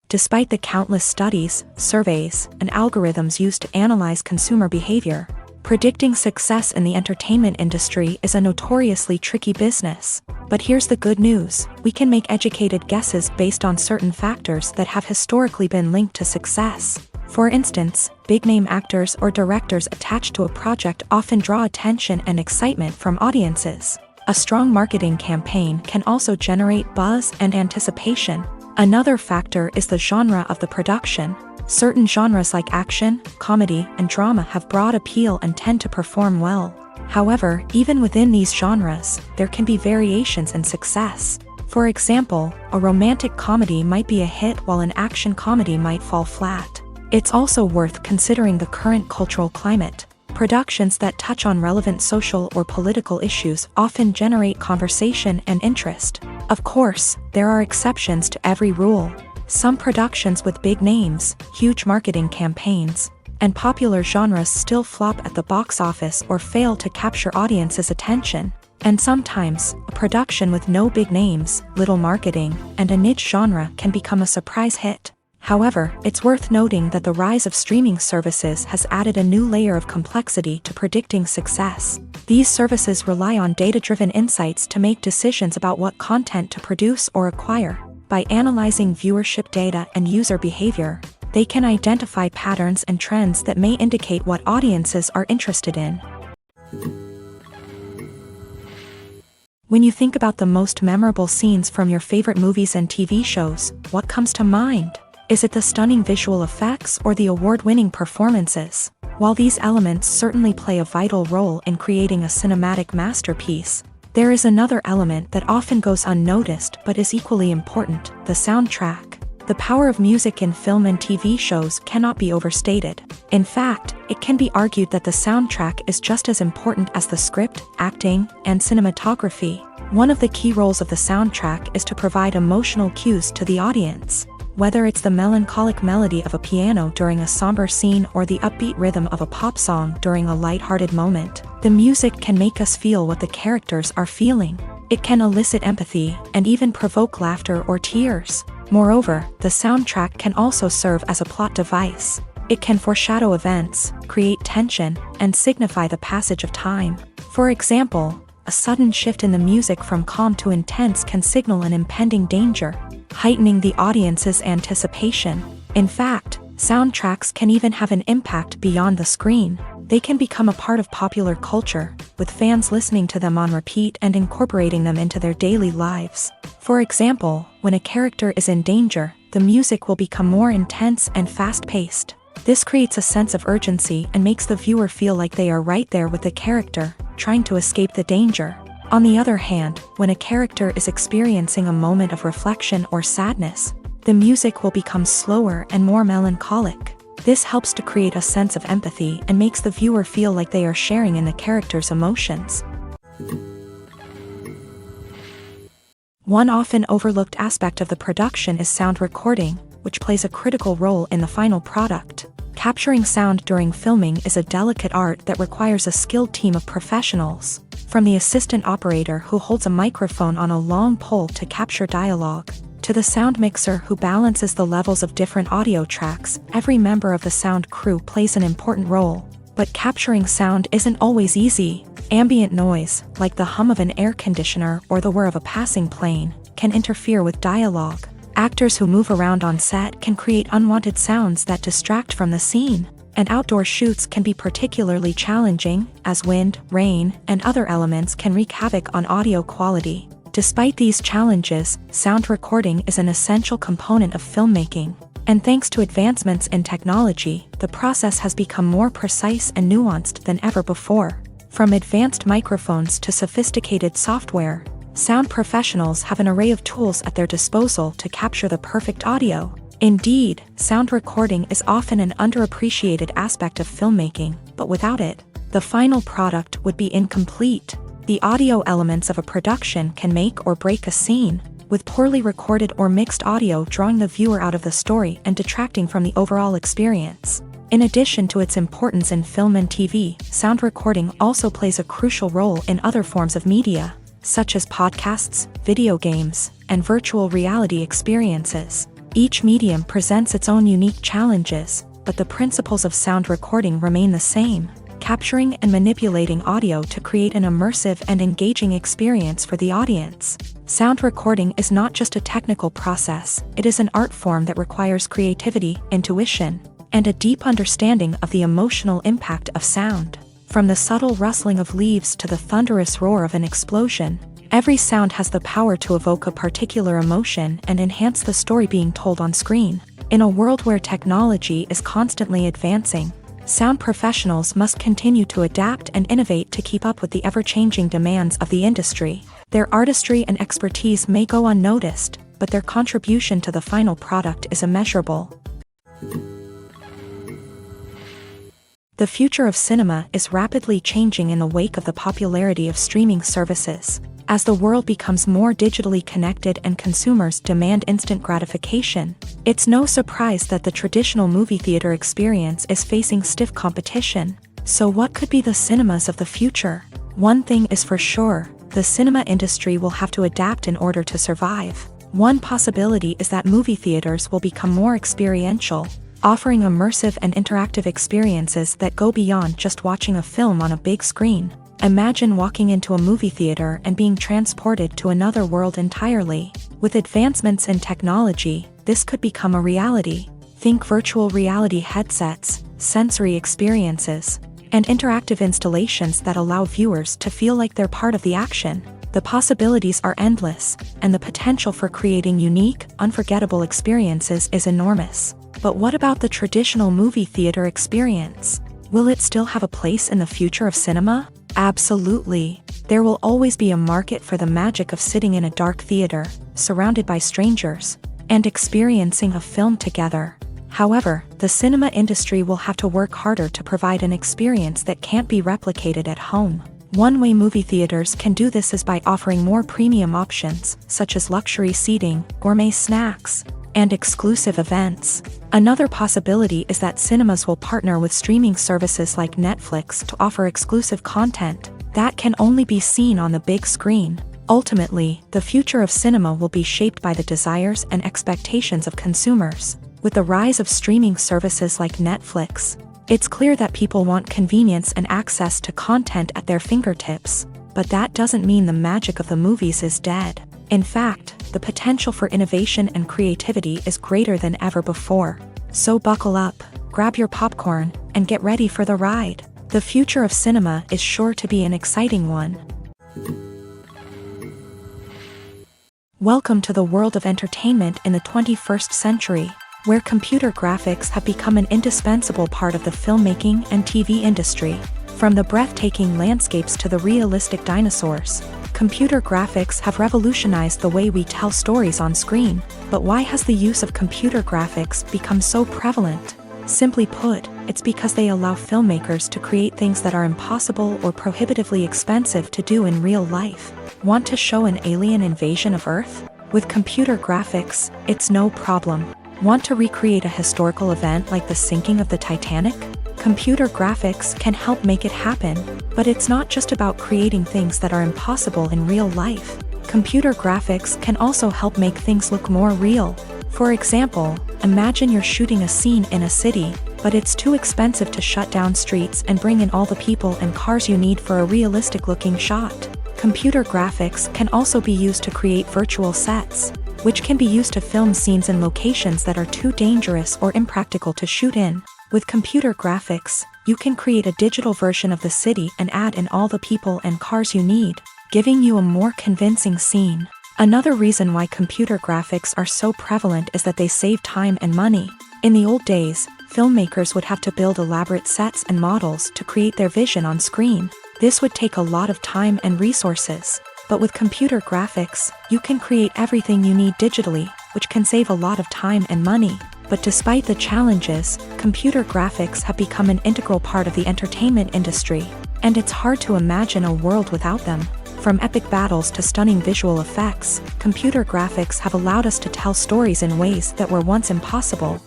Despite the countless studies, surveys, and algorithms used to analyze consumer behavior, predicting success in the entertainment industry is a notoriously tricky business. But here's the good news: we can make educated guesses based on certain factors that have historically been linked to success. For instance, big-name actors or directors attached to a project often draw attention and excitement from audiences. A strong marketing campaign can also generate buzz and anticipation. Another factor is the genre of the production. Certain genres like action, comedy, and drama have broad appeal and tend to perform well. However, even within these genres, there can be variations in success. For example, a romantic comedy might be a hit while an action comedy might fall flat. It's also worth considering the current cultural climate. Productions that touch on relevant social or political issues often generate conversation and interest. Of course, there are exceptions to every rule. Some productions with big names, huge marketing campaigns, and popular genres still flop at the box office or fail to capture audiences' attention. And sometimes, a production with no big names, little marketing, and a niche genre can become a surprise hit. However, it's worth noting that the rise of streaming services has added a new layer of complexity to predicting success. These services rely on data-driven insights to make decisions about what content to produce or acquire. By analyzing viewership data and user behavior, they can identify patterns and trends that may indicate what audiences are interested in. When you think about the most memorable scenes from your favorite movies and TV shows, what comes to mind? Is it the stunning visual effects or the award-winning performances? While these elements certainly play a vital role in creating a cinematic masterpiece, there is another element that often goes unnoticed but is equally important: the soundtrack. The power of music in film and TV shows cannot be overstated. In fact, it can be argued that the soundtrack is just as important as the script, acting, and cinematography. One of the key roles of the soundtrack is to provide emotional cues to the audience. Whether it's the melancholic melody of a piano during a somber scene or the upbeat rhythm of a pop song during a light-hearted moment, the music can make us feel what the characters are feeling. It can elicit empathy and even provoke laughter or tears. Moreover, the soundtrack can also serve as a plot device. It can foreshadow events, create tension, and signify the passage of time. For example, a sudden shift in the music from calm to intense can signal an impending danger, heightening the audience's anticipation. In fact, soundtracks can even have an impact beyond the screen. They can become a part of popular culture, with fans listening to them on repeat and incorporating them into their daily lives. For example, when a character is in danger, the music will become more intense and fast-paced. This creates a sense of urgency and makes the viewer feel like they are right there with the character, trying to escape the danger. On the other hand, when a character is experiencing a moment of reflection or sadness, the music will become slower and more melancholic. This helps to create a sense of empathy and makes the viewer feel like they are sharing in the character's emotions. One often overlooked aspect of the production is sound recording. which plays a critical role in the final product. Capturing sound during filming is a delicate art that requires a skilled team of professionals. From the assistant operator who holds a microphone on a long pole to capture dialogue, to the sound mixer who balances the levels of different audio tracks, every member of the sound crew plays an important role. But capturing sound isn't always easy. Ambient noise, like the hum of an air conditioner or the whir of a passing plane, can interfere with dialogue. Actors who move around on set can create unwanted sounds that distract from the scene. And outdoor shoots can be particularly challenging, as wind, rain, and other elements can wreak havoc on audio quality. Despite these challenges, sound recording is an essential component of filmmaking. And thanks to advancements in technology, the process has become more precise and nuanced than ever before. From advanced microphones to sophisticated software, sound professionals have an array of tools at their disposal to capture the perfect audio. Indeed, sound recording is often an underappreciated aspect of filmmaking, but without it, the final product would be incomplete. The audio elements of a production can make or break a scene, with poorly recorded or mixed audio drawing the viewer out of the story and detracting from the overall experience. In addition to its importance in film and TV, sound recording also plays a crucial role in other forms of media, such as podcasts, video games, and virtual reality experiences. Each medium presents its own unique challenges, but the principles of sound recording remain the same: capturing and manipulating audio to create an immersive and engaging experience for the audience. Sound recording is not just a technical process, it is an art form that requires creativity, intuition, and a deep understanding of the emotional impact of sound. From the subtle rustling of leaves to the thunderous roar of an explosion, every sound has the power to evoke a particular emotion and enhance the story being told on screen. In a world where technology is constantly advancing, sound professionals must continue to adapt and innovate to keep up with the ever-changing demands of the industry. Their artistry and expertise may go unnoticed, but their contribution to the final product is immeasurable. The future of cinema is rapidly changing in the wake of the popularity of streaming services. As the world becomes more digitally connected and consumers demand instant gratification, it's no surprise that the traditional movie theater experience is facing stiff competition. So what could be the cinemas of the future? One thing is for sure, the cinema industry will have to adapt in order to survive. One possibility is that movie theaters will become more experiential, offering immersive and interactive experiences that go beyond just watching a film on a big screen. Imagine walking into a movie theater and being transported to another world entirely. With advancements in technology, this could become a reality. Think virtual reality headsets, sensory experiences, and interactive installations that allow viewers to feel like they're part of the action. The possibilities are endless, and the potential for creating unique, unforgettable experiences is enormous. But what about the traditional movie theater experience? Will it still have a place in the future of cinema? Absolutely. There will always be a market for the magic of sitting in a dark theater, surrounded by strangers, and experiencing a film together. However, the cinema industry will have to work harder to provide an experience that can't be replicated at home. One way movie theaters can do this is by offering more premium options, such as luxury seating, gourmet snacks, and exclusive events. Another possibility is that cinemas will partner with streaming services like Netflix to offer exclusive content that can only be seen on the big screen. Ultimately, the future of cinema will be shaped by the desires and expectations of consumers. With the rise of streaming services like Netflix, it's clear that people want convenience and access to content at their fingertips. But that doesn't mean the magic of the movies is dead. In fact, the potential for innovation and creativity is greater than ever before. So buckle up, grab your popcorn, and get ready for the ride. The future of cinema is sure to be an exciting one. Welcome to the world of entertainment in the 21st century, where computer graphics have become an indispensable part of the filmmaking and TV industry. From the breathtaking landscapes to the realistic dinosaurs, computer graphics have revolutionized the way we tell stories on screen. But why has the use of computer graphics become so prevalent? Simply put, it's because they allow filmmakers to create things that are impossible or prohibitively expensive to do in real life. Want to show an alien invasion of Earth? With computer graphics, it's no problem. Want to recreate a historical event like the sinking of the Titanic? Computer graphics can help make it happen, but it's not just about creating things that are impossible in real life. Computer graphics can also help make things look more real. For example, imagine you're shooting a scene in a city, but it's too expensive to shut down streets and bring in all the people and cars you need for a realistic-looking shot. Computer graphics can also be used to create virtual sets, which can be used to film scenes in locations that are too dangerous or impractical to shoot in. With computer graphics, you can create a digital version of the city and add in all the people and cars you need, giving you a more convincing scene. Another reason why computer graphics are so prevalent is that they save time and money. In the old days, filmmakers would have to build elaborate sets and models to create their vision on screen. This would take a lot of time and resources. But with computer graphics, you can create everything you need digitally, which can save a lot of time and money. But despite the challenges, computer graphics have become an integral part of the entertainment industry, and it's hard to imagine a world without them. From epic battles to stunning visual effects, computer graphics have allowed us to tell stories in ways that were once impossible.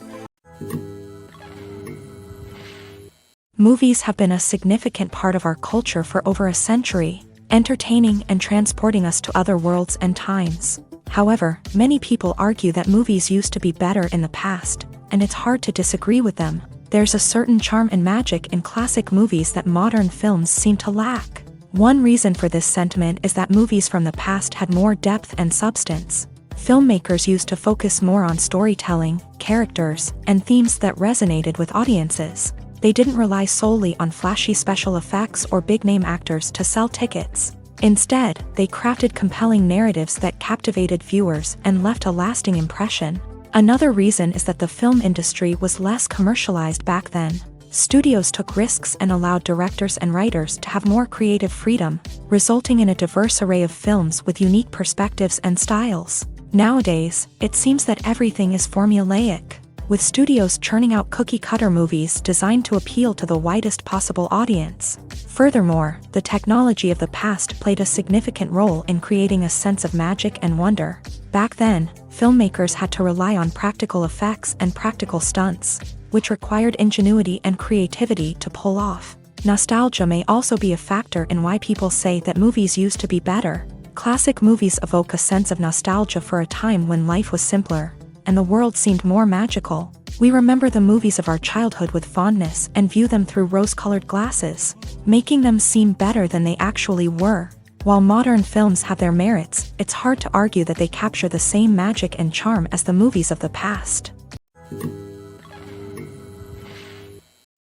Movies have been a significant part of our culture for over a century, entertaining and transporting us to other worlds and times. However, many people argue that movies used to be better in the past, and it's hard to disagree with them. There's a certain charm and magic in classic movies that modern films seem to lack. One reason for this sentiment is that movies from the past had more depth and substance. Filmmakers used to focus more on storytelling, characters, and themes that resonated with audiences. They didn't rely solely on flashy special effects or big-name actors to sell tickets. Instead, they crafted compelling narratives that captivated viewers and left a lasting impression. Another reason is that the film industry was less commercialized back then. Studios took risks and allowed directors and writers to have more creative freedom, resulting in a diverse array of films with unique perspectives and styles. Nowadays, it seems that everything is formulaic, with studios churning out cookie-cutter movies designed to appeal to the widest possible audience. Furthermore, the technology of the past played a significant role in creating a sense of magic and wonder. Back then, filmmakers had to rely on practical effects and practical stunts, which required ingenuity and creativity to pull off. Nostalgia may also be a factor in why people say that movies used to be better. Classic movies evoke a sense of nostalgia for a time when life was simpler, and the world seemed more magical. We remember the movies of our childhood with fondness and view them through rose-colored glasses, making them seem better than they actually were. While modern films have their merits, it's hard to argue that they capture the same magic and charm as the movies of the past.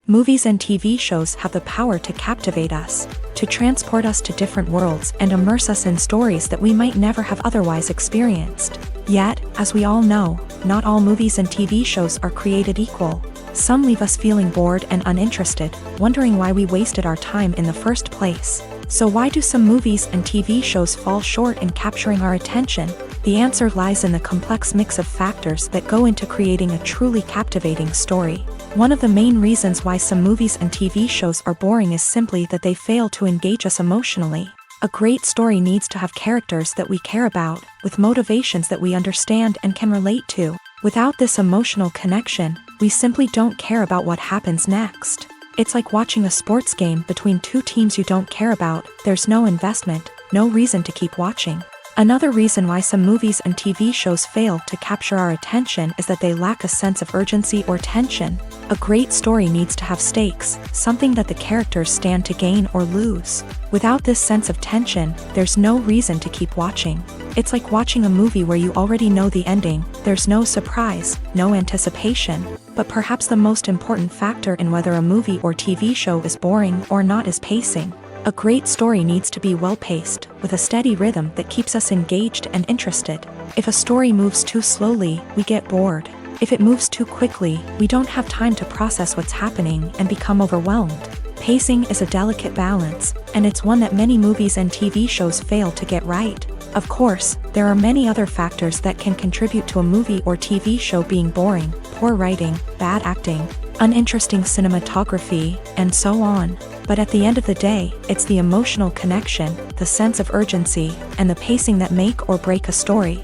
Movies and TV shows have the power to captivate us, to transport us to different worlds and immerse us in stories that we might never have otherwise experienced. Yet, as we all know, not all movies and TV shows are created equal. Some leave us feeling bored and uninterested, wondering why we wasted our time in the first place. So why do some movies and TV shows fall short in capturing our attention? The answer lies in the complex mix of factors that go into creating a truly captivating story. One of the main reasons why some movies and TV shows are boring is simply that they fail to engage us emotionally. A great story needs to have characters that we care about, with motivations that we understand and can relate to. Without this emotional connection, we simply don't care about what happens next. It's like watching a sports game between two teams you don't care about. There's no investment, no reason to keep watching. Another reason why some movies and TV shows fail to capture our attention is that they lack a sense of urgency or tension. A great story needs to have stakes, something that the characters stand to gain or lose. Without this sense of tension, there's no reason to keep watching. It's like watching a movie where you already know the ending. There's no surprise, no anticipation. But perhaps the most important factor in whether a movie or TV show is boring or not is pacing. A great story needs to be well-paced, with a steady rhythm that keeps us engaged and interested. If a story moves too slowly, we get bored. If it moves too quickly, we don't have time to process what's happening and become overwhelmed. Pacing is a delicate balance, and it's one that many movies and TV shows fail to get right. Of course, there are many other factors that can contribute to a movie or TV show being boring: poor writing, bad acting, uninteresting cinematography, and so on. But at the end of the day, it's the emotional connection, the sense of urgency, and the pacing that make or break a story.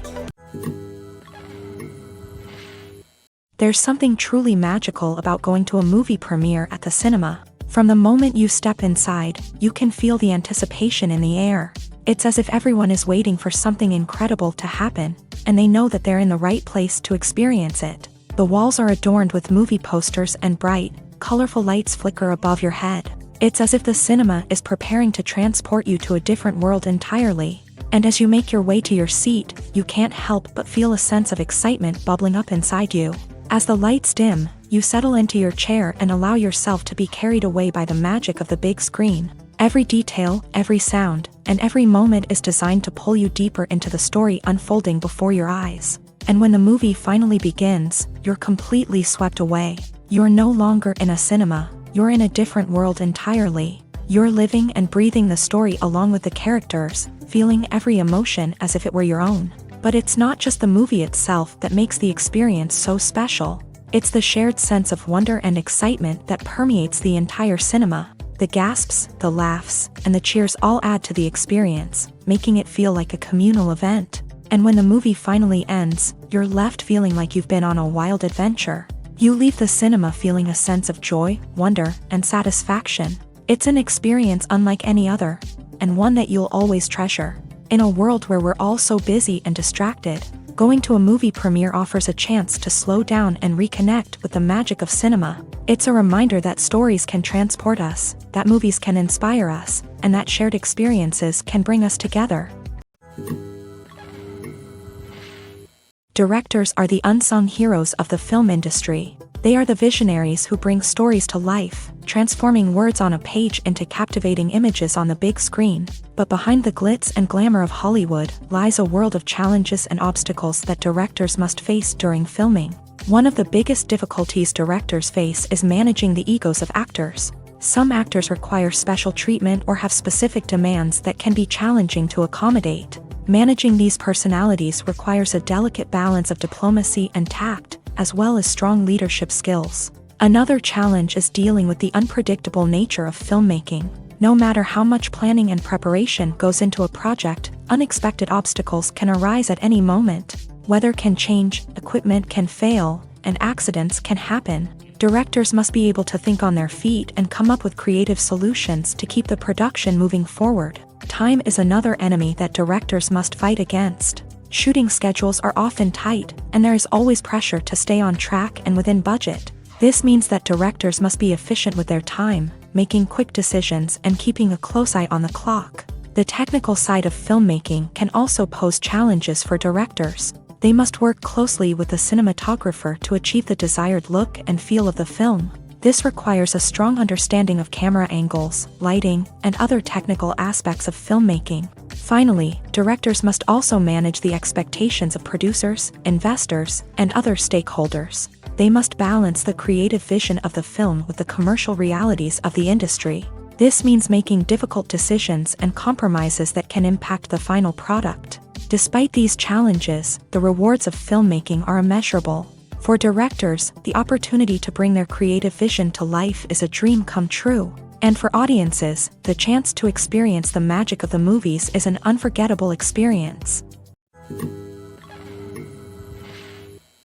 There's something truly magical about going to a movie premiere at the cinema. From the moment you step inside, you can feel the anticipation in the air. It's as if everyone is waiting for something incredible to happen, and they know that they're in the right place to experience it. The walls are adorned with movie posters and bright, colorful lights flicker above your head. It's as if the cinema is preparing to transport you to a different world entirely. And as you make your way to your seat, you can't help but feel a sense of excitement bubbling up inside you. As the lights dim, you settle into your chair and allow yourself to be carried away by the magic of the big screen. Every detail, every sound, and every moment is designed to pull you deeper into the story unfolding before your eyes. And when the movie finally begins, you're completely swept away. You're no longer in a cinema, you're in a different world entirely. You're living and breathing the story along with the characters, feeling every emotion as if it were your own. But it's not just the movie itself that makes the experience so special. It's the shared sense of wonder and excitement that permeates the entire cinema. The gasps, the laughs, and the cheers all add to the experience, making it feel like a communal event. And when the movie finally ends, you're left feeling like you've been on a wild adventure. You leave the cinema feeling a sense of joy, wonder, and satisfaction. It's an experience unlike any other, and one that you'll always treasure. In a world where we're all so busy and distracted, going to a movie premiere offers a chance to slow down and reconnect with the magic of cinema. It's a reminder that stories can transport us, that movies can inspire us, and that shared experiences can bring us together. Directors are the unsung heroes of the film industry. They are the visionaries who bring stories to life, transforming words on a page into captivating images on the big screen. But behind the glitz and glamour of Hollywood lies a world of challenges and obstacles that directors must face during filming. One of the biggest difficulties directors face is managing the egos of actors. Some actors require special treatment or have specific demands that can be challenging to accommodate. Managing these personalities requires a delicate balance of diplomacy and tact, as well as strong leadership skills. Another challenge is dealing with the unpredictable nature of filmmaking. No matter how much planning and preparation goes into a project, unexpected obstacles can arise at any moment. Weather can change, equipment can fail, and accidents can happen. Directors must be able to think on their feet and come up with creative solutions to keep the production moving forward. Time is another enemy that directors must fight against. Shooting schedules are often tight, and there is always pressure to stay on track and within budget. This means that directors must be efficient with their time, making quick decisions and keeping a close eye on the clock. The technical side of filmmaking can also pose challenges for directors. They must work closely with the cinematographer to achieve the desired look and feel of the film. This requires a strong understanding of camera angles, lighting, and other technical aspects of filmmaking. Finally, directors must also manage the expectations of producers, investors, and other stakeholders. They must balance the creative vision of the film with the commercial realities of the industry. This means making difficult decisions and compromises that can impact the final product. Despite these challenges, the rewards of filmmaking are immeasurable. For directors, the opportunity to bring their creative vision to life is a dream come true. And for audiences, the chance to experience the magic of the movies is an unforgettable experience.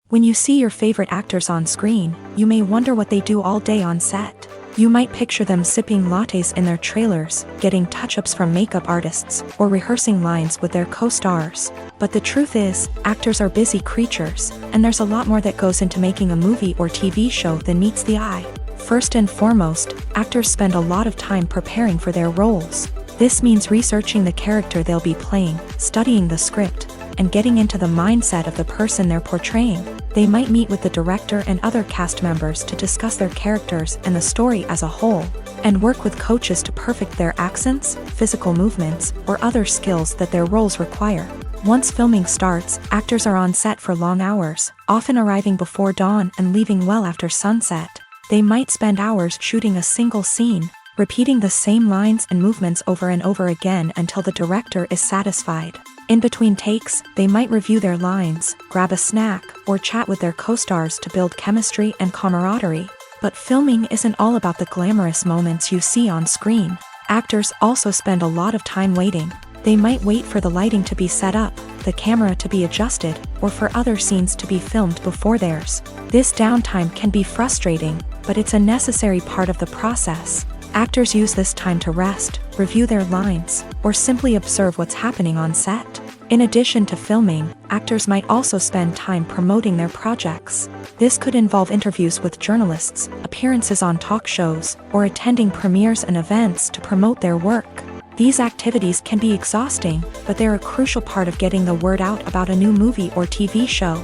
When you see your favorite actors on screen, you may wonder what they do all day on set. You might picture them sipping lattes in their trailers, getting touch-ups from makeup artists, or rehearsing lines with their co-stars. But the truth is, actors are busy creatures, and there's a lot more that goes into making a movie or TV show than meets the eye. First and foremost, actors spend a lot of time preparing for their roles. This means researching the character they'll be playing, studying the script, and getting into the mindset of the person they're portraying. They might meet with the director and other cast members to discuss their characters and the story as a whole, and work with coaches to perfect their accents, physical movements, or other skills that their roles require. Once filming starts, actors are on set for long hours, often arriving before dawn and leaving well after sunset. They might spend hours shooting a single scene, repeating the same lines and movements over and over again until the director is satisfied. In between takes, they might review their lines, grab a snack, or chat with their co-stars to build chemistry and camaraderie. But filming isn't all about the glamorous moments you see on screen. Actors also spend a lot of time waiting. They might wait for the lighting to be set up, the camera to be adjusted, or for other scenes to be filmed before theirs. This downtime can be frustrating, but it's a necessary part of the process. Actors use this time to rest, review their lines, or simply observe what's happening on set. In addition to filming, actors might also spend time promoting their projects. This could involve interviews with journalists, appearances on talk shows, or attending premieres and events to promote their work. These activities can be exhausting, but they're a crucial part of getting the word out about a new movie or TV show.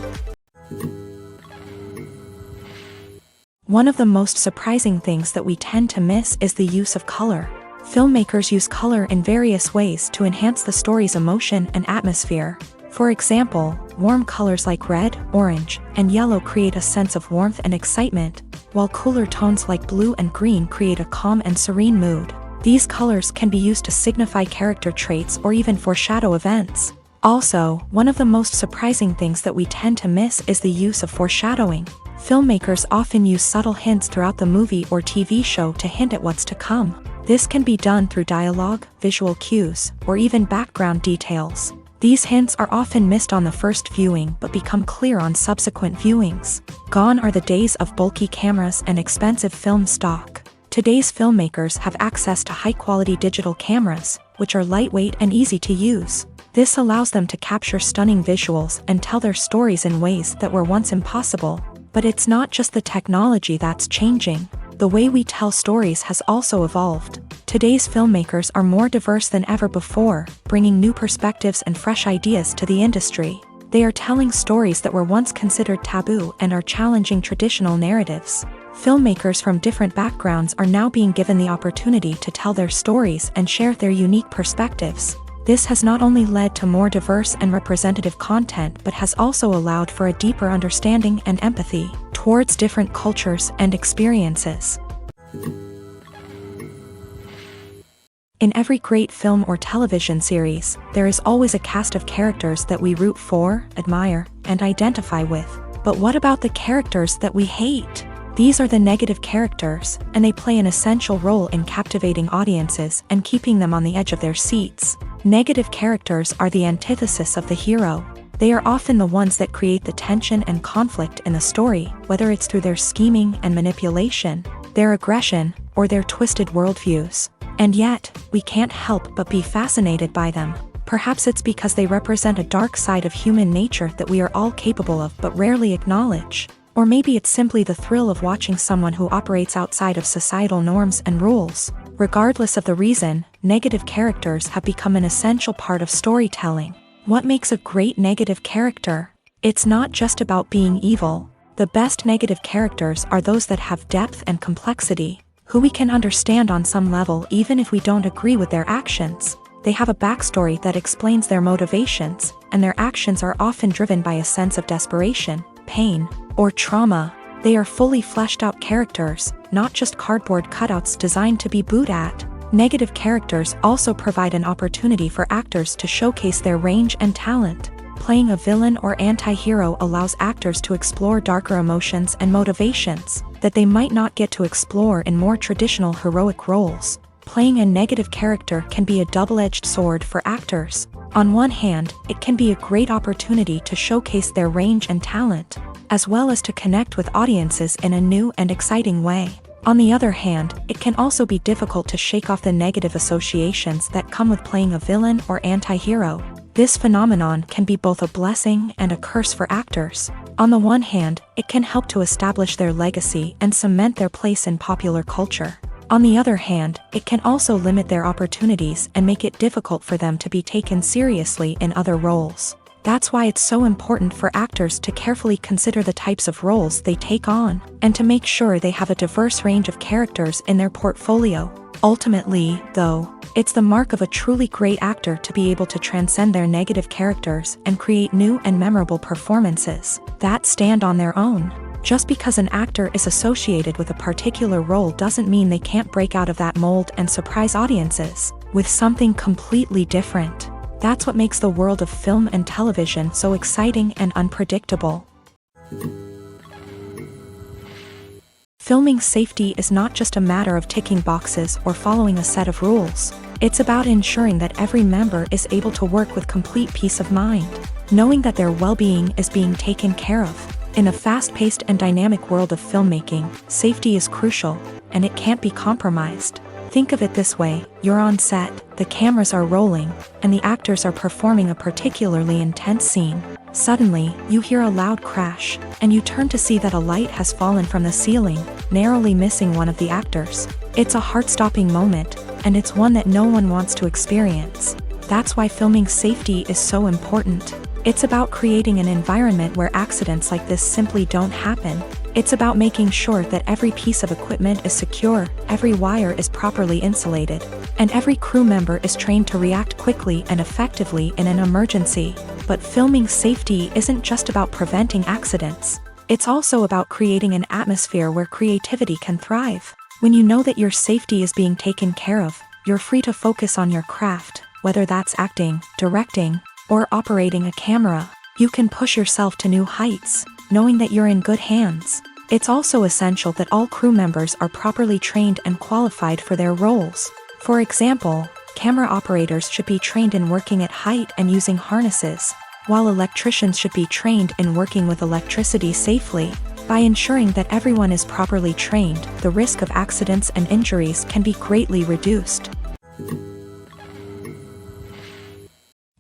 One of the most surprising things that we tend to miss is the use of color. Filmmakers use color in various ways to enhance the story's emotion and atmosphere. For example, warm colors like red, orange, and yellow create a sense of warmth and excitement, while cooler tones like blue and green create a calm and serene mood. These colors can be used to signify character traits or even foreshadow events. Also, one of the most surprising things that we tend to miss is the use of foreshadowing. Filmmakers often use subtle hints throughout the movie or TV show to hint at what's to come. This can be done through dialogue, visual cues, or even background details. These hints are often missed on the first viewing but become clear on subsequent viewings. Gone are the days of bulky cameras and expensive film stock. Today's filmmakers have access to high-quality digital cameras, which are lightweight and easy to use. This allows them to capture stunning visuals and tell their stories in ways that were once impossible. But it's not just the technology that's changing. The way we tell stories has also evolved. Today's filmmakers are more diverse than ever before, bringing new perspectives and fresh ideas to the industry. They are telling stories that were once considered taboo and are challenging traditional narratives. Filmmakers from different backgrounds are now being given the opportunity to tell their stories and share their unique perspectives. This has not only led to more diverse and representative content but has also allowed for a deeper understanding and empathy towards different cultures and experiences. In every great film or television series, there is always a cast of characters that we root for, admire, and identify with. But what about the characters that we hate? These are the negative characters, and they play an essential role in captivating audiences and keeping them on the edge of their seats. Negative characters are the antithesis of the hero. They are often the ones that create the tension and conflict in the story, whether it's through their scheming and manipulation, their aggression, or their twisted worldviews. And yet, we can't help but be fascinated by them. Perhaps it's because they represent a dark side of human nature that we are all capable of but rarely acknowledge. Or maybe it's simply the thrill of watching someone who operates outside of societal norms and rules. Regardless of the reason, negative characters have become an essential part of storytelling. What makes a great negative character? It's not just about being evil. The best negative characters are those that have depth and complexity, who we can understand on some level even if we don't agree with their actions. They have a backstory that explains their motivations, and their actions are often driven by a sense of desperation, pain, or trauma. They are fully fleshed out characters, not just cardboard cutouts designed to be booed at. Negative characters also provide an opportunity for actors to showcase their range and talent. Playing a villain or anti-hero allows actors to explore darker emotions and motivations that they might not get to explore in more traditional heroic roles. Playing a negative character can be a double-edged sword for actors. On one hand, it can be a great opportunity to showcase their range and talent, as well as to connect with audiences in a new and exciting way. On the other hand, it can also be difficult to shake off the negative associations that come with playing a villain or anti-hero. This phenomenon can be both a blessing and a curse for actors. On the one hand, it can help to establish their legacy and cement their place in popular culture. On the other hand, it can also limit their opportunities and make it difficult for them to be taken seriously in other roles. That's why it's so important for actors to carefully consider the types of roles they take on, and to make sure they have a diverse range of characters in their portfolio. Ultimately, though, it's the mark of a truly great actor to be able to transcend their negative characters and create new and memorable performances that stand on their own. Just because an actor is associated with a particular role doesn't mean they can't break out of that mold and surprise audiences with something completely different. That's what makes the world of film and television so exciting and unpredictable. Filming safety is not just a matter of ticking boxes or following a set of rules. It's about ensuring that every member is able to work with complete peace of mind, knowing that their well-being is being taken care of. In a fast-paced and dynamic world of filmmaking, safety is crucial, and it can't be compromised. Think of it this way: you're on set, the cameras are rolling, and the actors are performing a particularly intense scene. Suddenly, you hear a loud crash, and you turn to see that a light has fallen from the ceiling, narrowly missing one of the actors. It's a heart-stopping moment, and it's one that no one wants to experience. That's why filming safety is so important. It's about creating an environment where accidents like this simply don't happen. It's about making sure that every piece of equipment is secure, every wire is properly insulated, and every crew member is trained to react quickly and effectively in an emergency. But filming safety isn't just about preventing accidents. It's also about creating an atmosphere where creativity can thrive. When you know that your safety is being taken care of, you're free to focus on your craft, whether that's acting, directing, or operating a camera. You can push yourself to new heights, knowing that you're in good hands. It's also essential that all crew members are properly trained and qualified for their roles. For example, camera operators should be trained in working at height and using harnesses, while electricians should be trained in working with electricity safely. By ensuring that everyone is properly trained, the risk of accidents and injuries can be greatly reduced.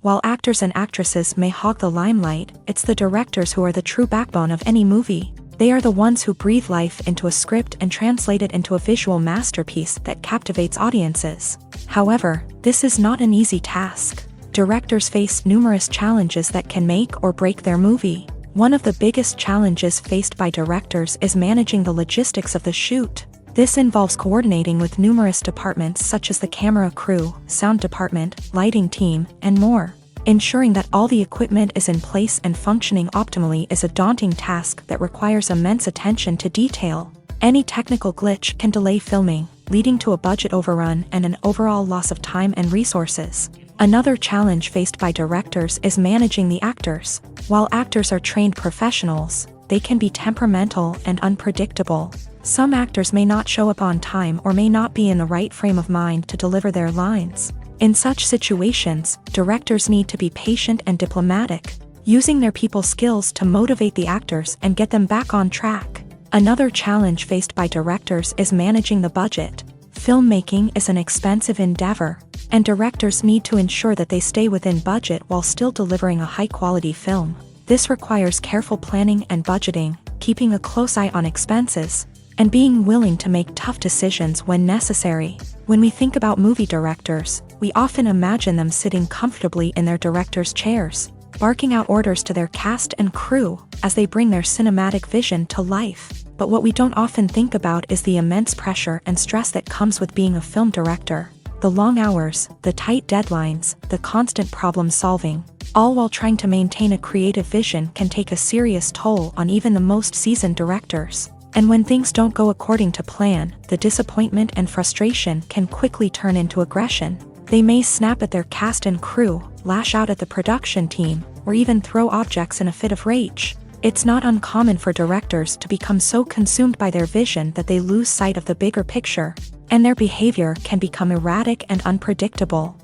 While actors and actresses may hog the limelight, it's the directors who are the true backbone of any movie. They are the ones who breathe life into a script and translate it into a visual masterpiece that captivates audiences. However, this is not an easy task. Directors face numerous challenges that can make or break their movie. One of the biggest challenges faced by directors is managing the logistics of the shoot. This involves coordinating with numerous departments such as the camera crew, sound department, lighting team, and more. Ensuring that all the equipment is in place and functioning optimally is a daunting task that requires immense attention to detail. Any technical glitch can delay filming, leading to a budget overrun and an overall loss of time and resources. Another challenge faced by directors is managing the actors. While actors are trained professionals, they can be temperamental and unpredictable. Some actors may not show up on time or may not be in the right frame of mind to deliver their lines. In such situations, directors need to be patient and diplomatic, using their people skills to motivate the actors and get them back on track. Another challenge faced by directors is managing the budget. Filmmaking is an expensive endeavor, and directors need to ensure that they stay within budget while still delivering a high-quality film. This requires careful planning and budgeting, keeping a close eye on expenses, and being willing to make tough decisions when necessary. When we think about movie directors, we often imagine them sitting comfortably in their director's chairs, barking out orders to their cast and crew as they bring their cinematic vision to life. But what we don't often think about is the immense pressure and stress that comes with being a film director. The long hours, the tight deadlines, the constant problem solving, all while trying to maintain a creative vision can take a serious toll on even the most seasoned directors. And when things don't go according to plan, the disappointment and frustration can quickly turn into aggression. They may snap at their cast and crew, lash out at the production team, or even throw objects in a fit of rage. It's not uncommon for directors to become so consumed by their vision that they lose sight of the bigger picture, and their behavior can become erratic and unpredictable.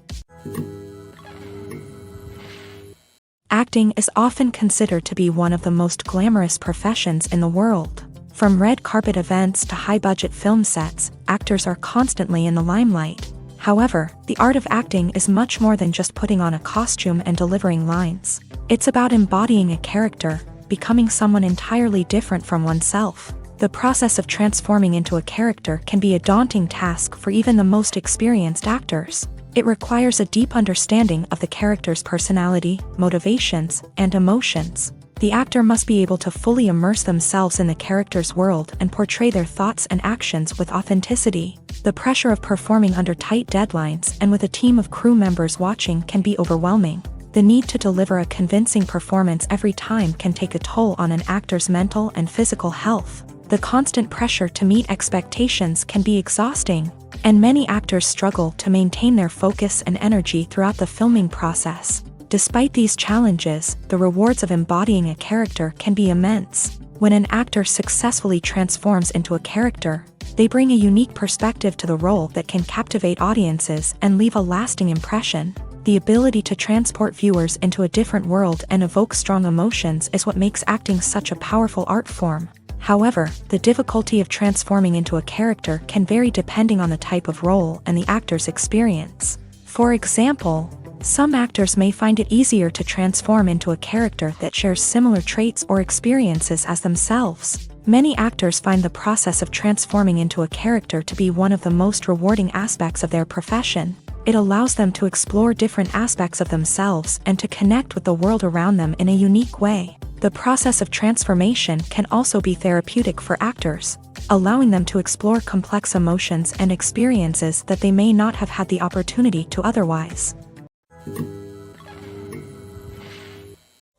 Acting is often considered to be one of the most glamorous professions in the world. From red carpet events to high-budget film sets, actors are constantly in the limelight. However, the art of acting is much more than just putting on a costume and delivering lines. It's about embodying a character, becoming someone entirely different from oneself. The process of transforming into a character can be a daunting task for even the most experienced actors. It requires a deep understanding of the character's personality, motivations, and emotions. The actor must be able to fully immerse themselves in the character's world and portray their thoughts and actions with authenticity. The pressure of performing under tight deadlines and with a team of crew members watching can be overwhelming. The need to deliver a convincing performance every time can take a toll on an actor's mental and physical health. The constant pressure to meet expectations can be exhausting, and many actors struggle to maintain their focus and energy throughout the filming process. Despite these challenges, the rewards of embodying a character can be immense. When an actor successfully transforms into a character, they bring a unique perspective to the role that can captivate audiences and leave a lasting impression. The ability to transport viewers into a different world and evoke strong emotions is what makes acting such a powerful art form. However, the difficulty of transforming into a character can vary depending on the type of role and the actor's experience. For example, some actors may find it easier to transform into a character that shares similar traits or experiences as themselves. Many actors find the process of transforming into a character to be one of the most rewarding aspects of their profession. It allows them to explore different aspects of themselves and to connect with the world around them in a unique way. The process of transformation can also be therapeutic for actors, allowing them to explore complex emotions and experiences that they may not have had the opportunity to otherwise.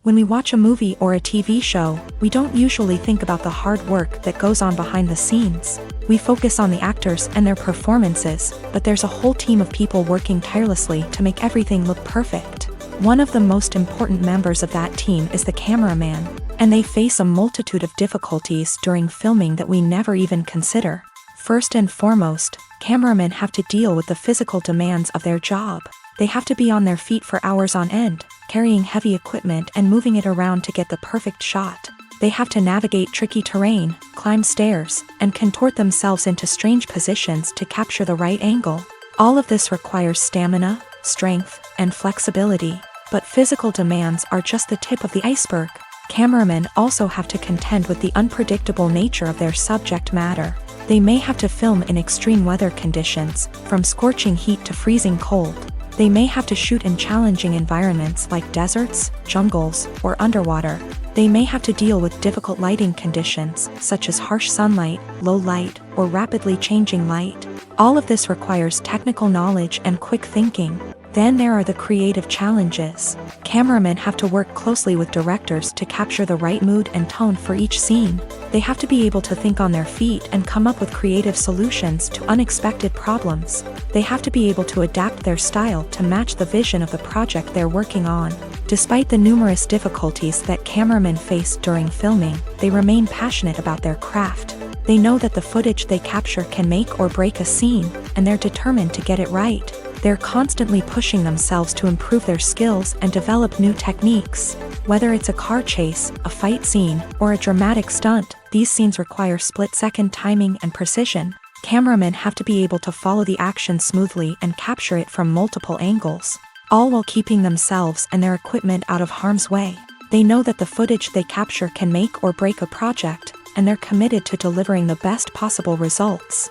When we watch a movie or a TV show, we don't usually think about the hard work that goes on behind the scenes. We focus on the actors and their performances, but there's a whole team of people working tirelessly to make everything look perfect. One of the most important members of that team is the cameraman, and they face a multitude of difficulties during filming that we never even consider. First and foremost, cameramen have to deal with the physical demands of their job. They have to be on their feet for hours on end, carrying heavy equipment and moving it around to get the perfect shot. They have to navigate tricky terrain, climb stairs, and contort themselves into strange positions to capture the right angle. All of this requires stamina, strength, and flexibility. But physical demands are just the tip of the iceberg. Cameramen also have to contend with the unpredictable nature of their subject matter. They may have to film in extreme weather conditions, from scorching heat to freezing cold. They may have to shoot in challenging environments like deserts, jungles, or underwater. They may have to deal with difficult lighting conditions, such as harsh sunlight, low light, or rapidly changing light. All of this requires technical knowledge and quick thinking. Then there are the creative challenges. Cameramen have to work closely with directors to capture the right mood and tone for each scene. They have to be able to think on their feet and come up with creative solutions to unexpected problems. They have to be able to adapt their style to match the vision of the project they're working on. Despite the numerous difficulties that cameramen face during filming, they remain passionate about their craft. They know that the footage they capture can make or break a scene, and they're determined to get it right. They're constantly pushing themselves to improve their skills and develop new techniques. Whether it's a car chase, a fight scene, or a dramatic stunt, these scenes require split-second timing and precision. Cameramen have to be able to follow the action smoothly and capture it from multiple angles, all while keeping themselves and their equipment out of harm's way. They know that the footage they capture can make or break a project, and they're committed to delivering the best possible results.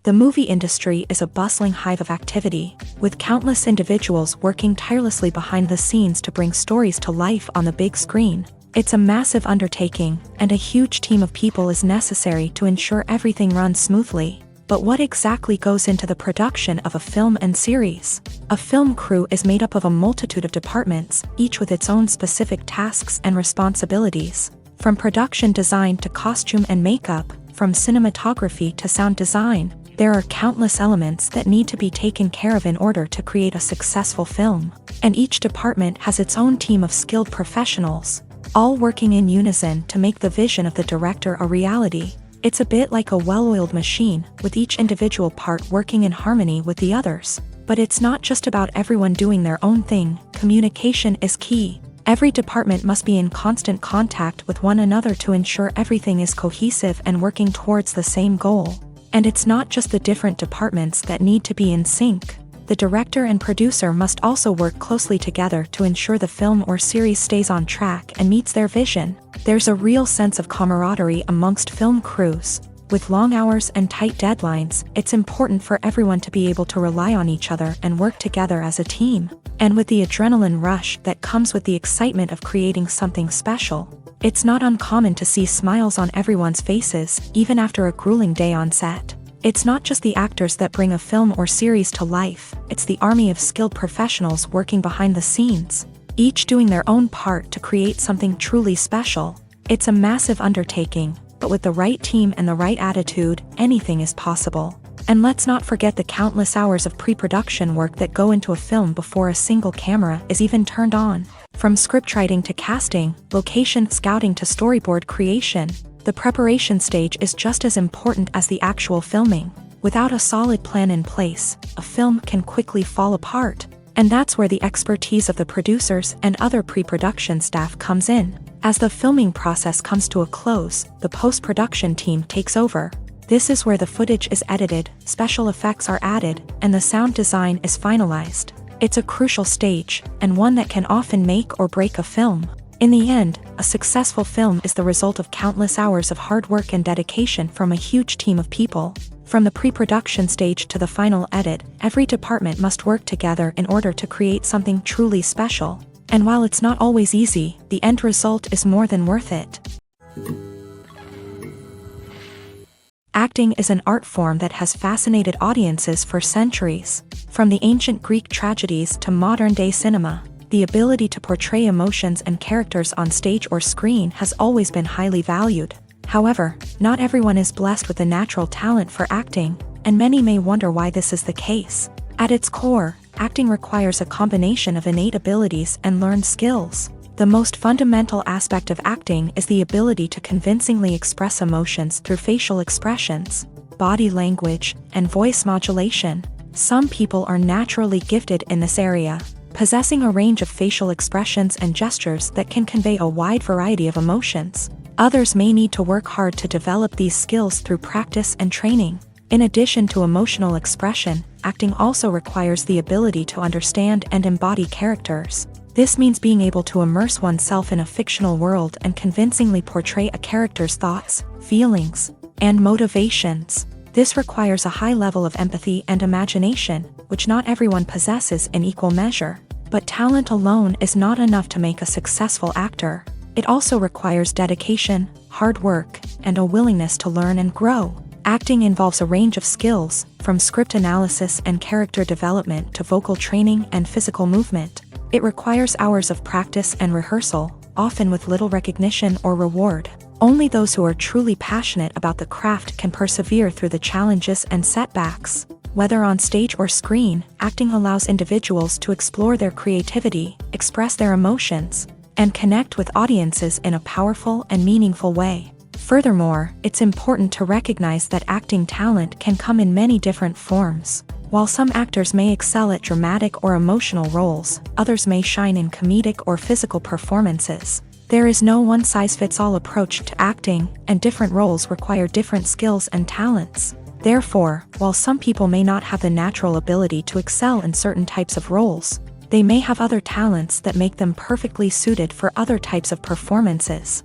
The movie industry is a bustling hive of activity, with countless individuals working tirelessly behind the scenes to bring stories to life on the big screen. It's a massive undertaking, and a huge team of people is necessary to ensure everything runs smoothly. But what exactly goes into the production of a film and series? A film crew is made up of a multitude of departments, each with its own specific tasks and responsibilities. From production design to costume and makeup, from cinematography to sound design, there are countless elements that need to be taken care of in order to create a successful film. And each department has its own team of skilled professionals, all working in unison to make the vision of the director a reality. It's a bit like a well-oiled machine, with each individual part working in harmony with the others. But it's not just about everyone doing their own thing. Communication is key. Every department must be in constant contact with one another to ensure everything is cohesive and working towards the same goal. And it's not just the different departments that need to be in sync. The director and producer must also work closely together to ensure the film or series stays on track and meets their vision. There's a real sense of camaraderie amongst film crews. With long hours and tight deadlines, it's important for everyone to be able to rely on each other and work together as a team. And with the adrenaline rush that comes with the excitement of creating something special, it's not uncommon to see smiles on everyone's faces, even after a grueling day on set. It's not just the actors that bring a film or series to life, it's the army of skilled professionals working behind the scenes, each doing their own part to create something truly special. It's a massive undertaking, but with the right team and the right attitude, anything is possible. And let's not forget the countless hours of pre-production work that go into a film before a single camera is even turned on. From scriptwriting to casting, location scouting to storyboard creation, the preparation stage is just as important as the actual filming. Without a solid plan in place, a film can quickly fall apart. And that's where the expertise of the producers and other pre-production staff comes in. As the filming process comes to a close, the post-production team takes over. This is where the footage is edited, special effects are added, and the sound design is finalized. It's a crucial stage, and one that can often make or break a film. In the end, a successful film is the result of countless hours of hard work and dedication from a huge team of people. From the pre-production stage to the final edit, every department must work together in order to create something truly special. And while it's not always easy, the end result is more than worth it. Acting is an art form that has fascinated audiences for centuries. From the ancient Greek tragedies to modern-day cinema, the ability to portray emotions and characters on stage or screen has always been highly valued. However, not everyone is blessed with a natural talent for acting, and many may wonder why this is the case. At its core, acting requires a combination of innate abilities and learned skills. The most fundamental aspect of acting is the ability to convincingly express emotions through facial expressions, body language, and voice modulation. Some people are naturally gifted in this area, possessing a range of facial expressions and gestures that can convey a wide variety of emotions. Others may need to work hard to develop these skills through practice and training. In addition to emotional expression, acting also requires the ability to understand and embody characters. This means being able to immerse oneself in a fictional world and convincingly portray a character's thoughts, feelings, and motivations. This requires a high level of empathy and imagination, which not everyone possesses in equal measure. But talent alone is not enough to make a successful actor. It also requires dedication, hard work, and a willingness to learn and grow. Acting involves a range of skills, from script analysis and character development to vocal training and physical movement. It requires hours of practice and rehearsal, often with little recognition or reward. Only those who are truly passionate about the craft can persevere through the challenges and setbacks. Whether on stage or screen, acting allows individuals to explore their creativity, express their emotions, and connect with audiences in a powerful and meaningful way. Furthermore, it's important to recognize that acting talent can come in many different forms. While some actors may excel at dramatic or emotional roles, others may shine in comedic or physical performances. There is no one-size-fits-all approach to acting, and different roles require different skills and talents. Therefore, while some people may not have the natural ability to excel in certain types of roles, they may have other talents that make them perfectly suited for other types of performances.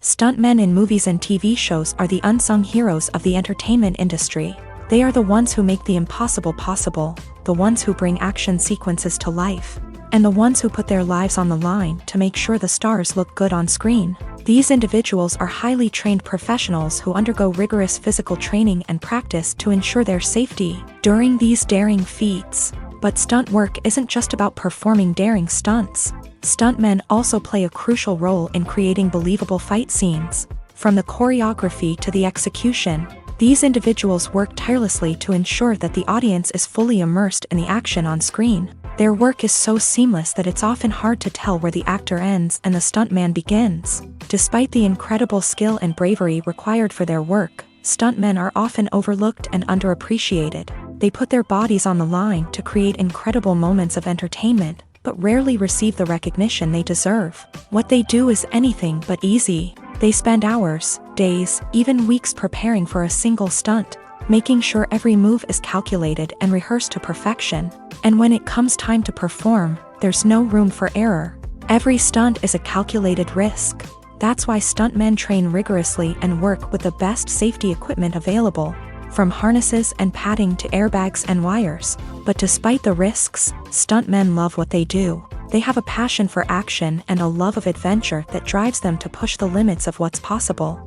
Stuntmen in movies and TV shows are the unsung heroes of the entertainment industry. They are the ones who make the impossible possible, the ones who bring action sequences to life, and the ones who put their lives on the line to make sure the stars look good on screen. These individuals are highly trained professionals who undergo rigorous physical training and practice to ensure their safety during these daring feats. But stunt work isn't just about performing daring stunts. Stuntmen also play a crucial role in creating believable fight scenes. From the choreography to the execution, these individuals work tirelessly to ensure that the audience is fully immersed in the action on screen. Their work is so seamless that it's often hard to tell where the actor ends and the stuntman begins. Despite the incredible skill and bravery required for their work, stuntmen are often overlooked and underappreciated. They put their bodies on the line to create incredible moments of entertainment, but rarely receive the recognition they deserve. What they do is anything but easy. They spend hours, days, even weeks preparing for a single stunt, making sure every move is calculated and rehearsed to perfection. And when it comes time to perform, there's no room for error. Every stunt is a calculated risk. That's why stuntmen train rigorously and work with the best safety equipment available, from harnesses and padding to airbags and wires. But despite the risks, stuntmen love what they do. They have a passion for action and a love of adventure that drives them to push the limits of what's possible.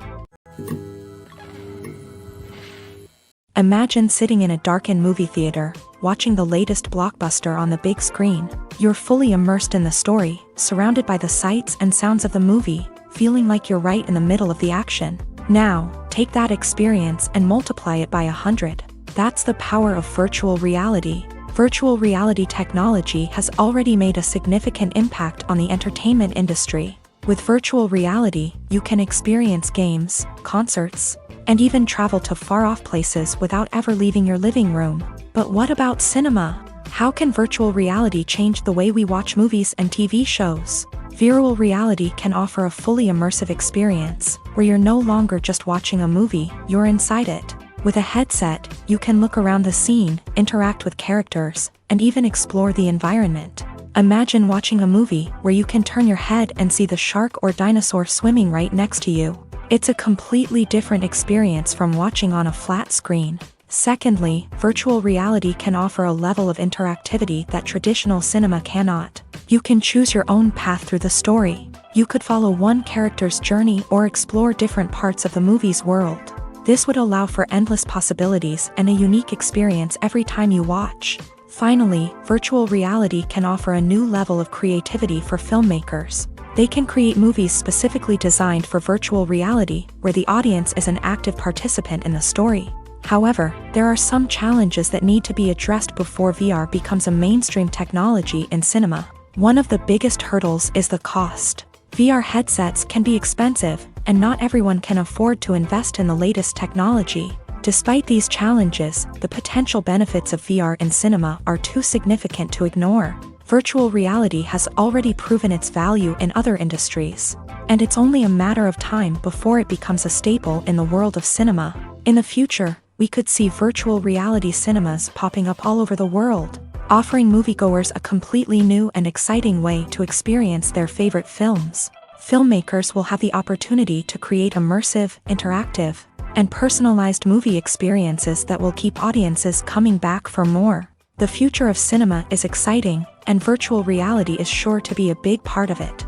Imagine sitting in a darkened movie theater, watching the latest blockbuster on the big screen. You're fully immersed in the story, surrounded by the sights and sounds of the movie, feeling like you're right in the middle of the action. Now, take that experience and multiply it by 100. That's the power of virtual reality. Virtual reality technology has already made a significant impact on the entertainment industry. With virtual reality, you can experience games, concerts, and even travel to far-off places without ever leaving your living room. But what about cinema? How can virtual reality change the way we watch movies and TV shows? Virtual reality can offer a fully immersive experience, where you're no longer just watching a movie, you're inside it. With a headset, you can look around the scene, interact with characters, and even explore the environment. Imagine watching a movie where you can turn your head and see the shark or dinosaur swimming right next to you. It's a completely different experience from watching on a flat screen. Secondly, virtual reality can offer a level of interactivity that traditional cinema cannot. You can choose your own path through the story. You could follow one character's journey or explore different parts of the movie's world. This would allow for endless possibilities and a unique experience every time you watch. Finally, virtual reality can offer a new level of creativity for filmmakers. They can create movies specifically designed for virtual reality, where the audience is an active participant in the story. However, there are some challenges that need to be addressed before VR becomes a mainstream technology in cinema. One of the biggest hurdles is the cost. VR headsets can be expensive, and not everyone can afford to invest in the latest technology. Despite these challenges, the potential benefits of VR in cinema are too significant to ignore. Virtual reality has already proven its value in other industries, and it's only a matter of time before it becomes a staple in the world of cinema. In the future, we could see virtual reality cinemas popping up all over the world, offering moviegoers a completely new and exciting way to experience their favorite films. Filmmakers will have the opportunity to create immersive, interactive, and personalized movie experiences that will keep audiences coming back for more. The future of cinema is exciting, and virtual reality is sure to be a big part of it.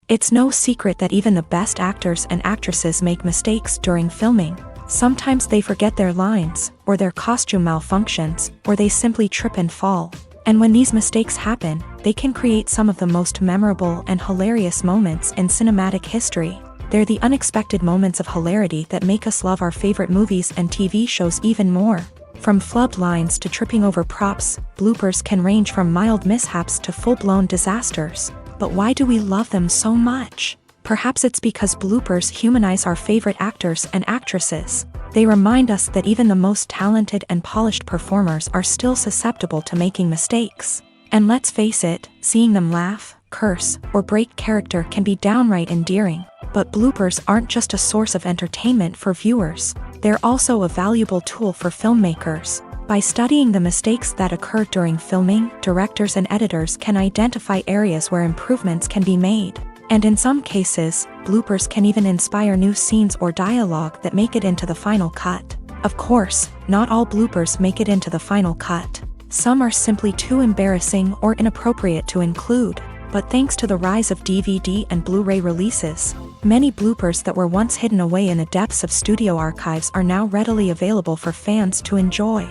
It's no secret that even the best actors and actresses make mistakes during filming. Sometimes they forget their lines, or their costume malfunctions, or they simply trip and fall. And when these mistakes happen, they can create some of the most memorable and hilarious moments in cinematic history. They're the unexpected moments of hilarity that make us love our favorite movies and TV shows even more. From flubbed lines to tripping over props, bloopers can range from mild mishaps to full-blown disasters. But why do we love them so much? Perhaps it's because bloopers humanize our favorite actors and actresses. They remind us that even the most talented and polished performers are still susceptible to making mistakes. And let's face it, seeing them laugh, curse, or break character can be downright endearing. But bloopers aren't just a source of entertainment for viewers. They're also a valuable tool for filmmakers. By studying the mistakes that occur during filming, directors and editors can identify areas where improvements can be made. And in some cases, bloopers can even inspire new scenes or dialogue that make it into the final cut. Of course, not all bloopers make it into the final cut. Some are simply too embarrassing or inappropriate to include. But thanks to the rise of DVD and Blu-ray releases, many bloopers that were once hidden away in the depths of studio archives are now readily available for fans to enjoy.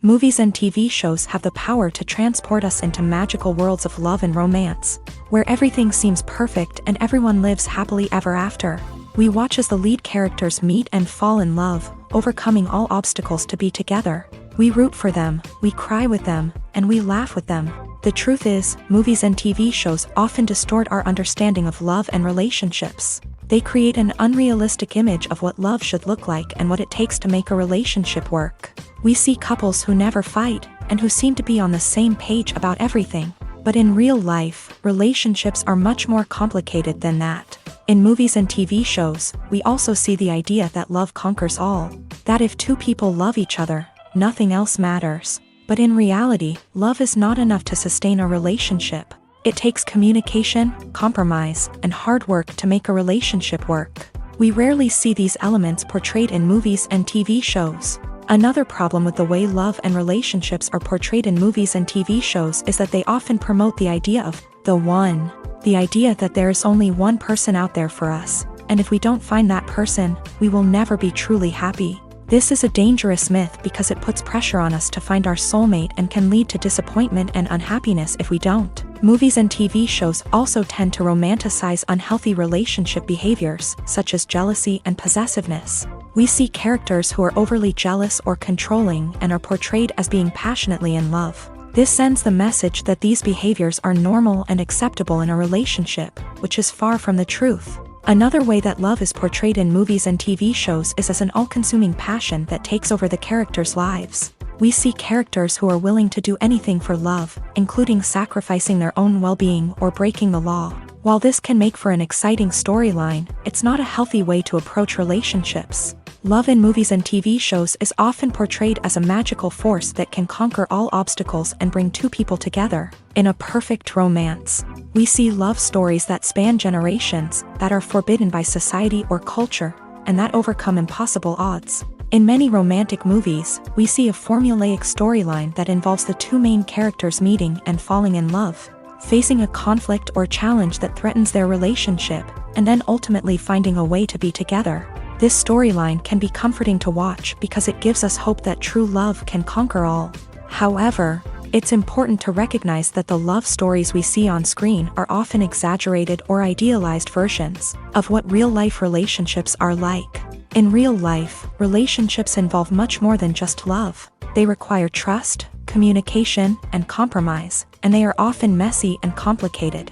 Movies and TV shows have the power to transport us into magical worlds of love and romance, where everything seems perfect and everyone lives happily ever after. We watch as the lead characters meet and fall in love, overcoming all obstacles to be together. We root for them, we cry with them, and we laugh with them. The truth is, movies and TV shows often distort our understanding of love and relationships. They create an unrealistic image of what love should look like and what it takes to make a relationship work. We see couples who never fight, and who seem to be on the same page about everything. But in real life, relationships are much more complicated than that. In movies and TV shows, we also see the idea that love conquers all. That if two people love each other, nothing else matters. But in reality, love is not enough to sustain a relationship. It takes communication, compromise, and hard work to make a relationship work. We rarely see these elements portrayed in movies and TV shows. Another problem with the way love and relationships are portrayed in movies and TV shows is that they often promote the idea of the one. The idea that there is only one person out there for us, and if we don't find that person, we will never be truly happy. This is a dangerous myth because it puts pressure on us to find our soulmate and can lead to disappointment and unhappiness if we don't. Movies and TV shows also tend to romanticize unhealthy relationship behaviors, such as jealousy and possessiveness. We see characters who are overly jealous or controlling and are portrayed as being passionately in love. This sends the message that these behaviors are normal and acceptable in a relationship, which is far from the truth. Another way that love is portrayed in movies and TV shows is as an all-consuming passion that takes over the characters' lives. We see characters who are willing to do anything for love, including sacrificing their own well-being or breaking the law. While this can make for an exciting storyline, it's not a healthy way to approach relationships. Love in movies and TV shows is often portrayed as a magical force that can conquer all obstacles and bring two people together. In a perfect romance, we see love stories that span generations, that are forbidden by society or culture, and that overcome impossible odds. In many romantic movies, we see a formulaic storyline that involves the two main characters meeting and falling in love, facing a conflict or challenge that threatens their relationship, and then ultimately finding a way to be together. This storyline can be comforting to watch because it gives us hope that true love can conquer all. However, it's important to recognize that the love stories we see on screen are often exaggerated or idealized versions of what real-life relationships are like. In real life, relationships involve much more than just love. They require trust, communication, and compromise, and they are often messy and complicated.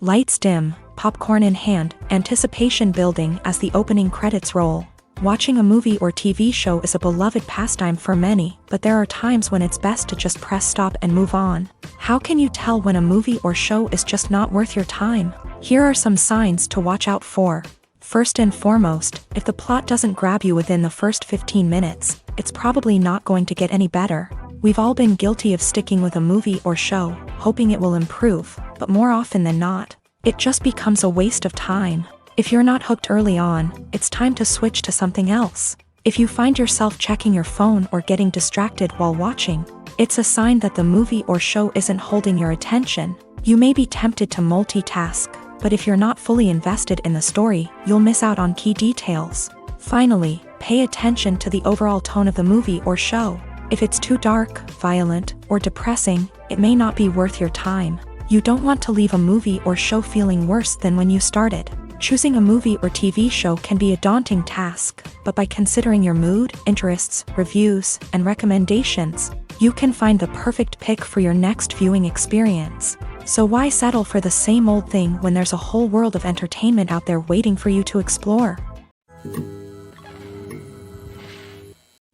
Lights dim, popcorn in hand, anticipation building as the opening credits roll. Watching a movie or TV show is a beloved pastime for many, but there are times when it's best to just press stop and move on. How can you tell when a movie or show is just not worth your time? Here are some signs to watch out for. First and foremost, if the plot doesn't grab you within the first 15 minutes, it's probably not going to get any better. We've all been guilty of sticking with a movie or show, hoping it will improve, but more often than not, it just becomes a waste of time. If you're not hooked early on, it's time to switch to something else. If you find yourself checking your phone or getting distracted while watching, it's a sign that the movie or show isn't holding your attention. You may be tempted to multitask, but if you're not fully invested in the story, you'll miss out on key details. Finally, pay attention to the overall tone of the movie or show. If it's too dark, violent, or depressing, it may not be worth your time. You don't want to leave a movie or show feeling worse than when you started. Choosing a movie or TV show can be a daunting task, but by considering your mood, interests, reviews, and recommendations, you can find the perfect pick for your next viewing experience. So why settle for the same old thing when there's a whole world of entertainment out there waiting for you to explore?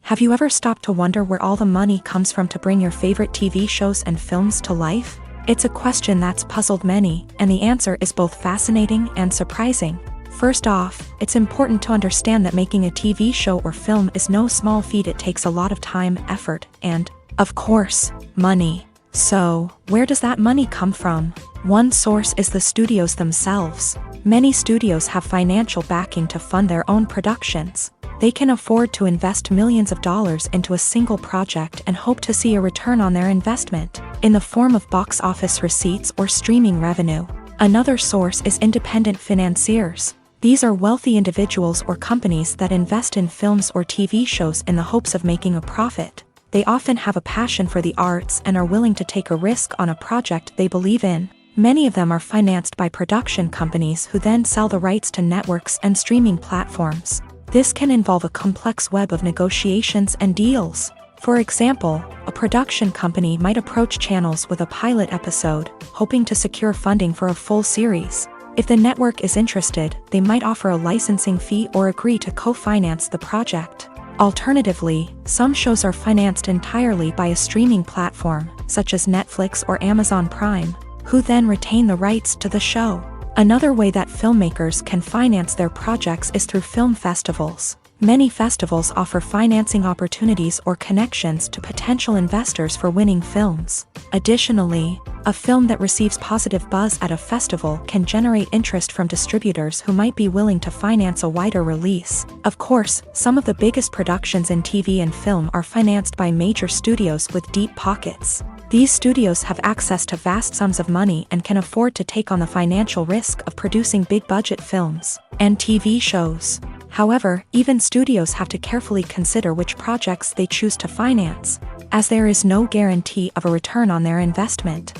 Have you ever stopped to wonder where all the money comes from to bring your favorite TV shows and films to life? It's a question that's puzzled many, and the answer is both fascinating and surprising. First off, it's important to understand that making a TV show or film is no small feat. It takes a lot of time, effort, and, of course, money. So, where does that money come from? One source is the studios themselves. Many studios have financial backing to fund their own productions. They can afford to invest millions of dollars into a single project and hope to see a return on their investment, in the form of box office receipts or streaming revenue. Another source is independent financiers. These are wealthy individuals or companies that invest in films or TV shows in the hopes of making a profit. They often have a passion for the arts and are willing to take a risk on a project they believe in. Many of them are financed by production companies who then sell the rights to networks and streaming platforms. This can involve a complex web of negotiations and deals. For example, a production company might approach channels with a pilot episode, hoping to secure funding for a full series. If the network is interested, they might offer a licensing fee or agree to co-finance the project. Alternatively, some shows are financed entirely by a streaming platform, such as Netflix or Amazon Prime, who then retain the rights to the show. Another way that filmmakers can finance their projects is through film festivals. Many festivals offer financing opportunities or connections to potential investors for winning films. Additionally, a film that receives positive buzz at a festival can generate interest from distributors who might be willing to finance a wider release. Of course, some of the biggest productions in TV and film are financed by major studios with deep pockets. These studios have access to vast sums of money and can afford to take on the financial risk of producing big-budget films and TV shows. However, even studios have to carefully consider which projects they choose to finance. as there is no guarantee of a return on their investment.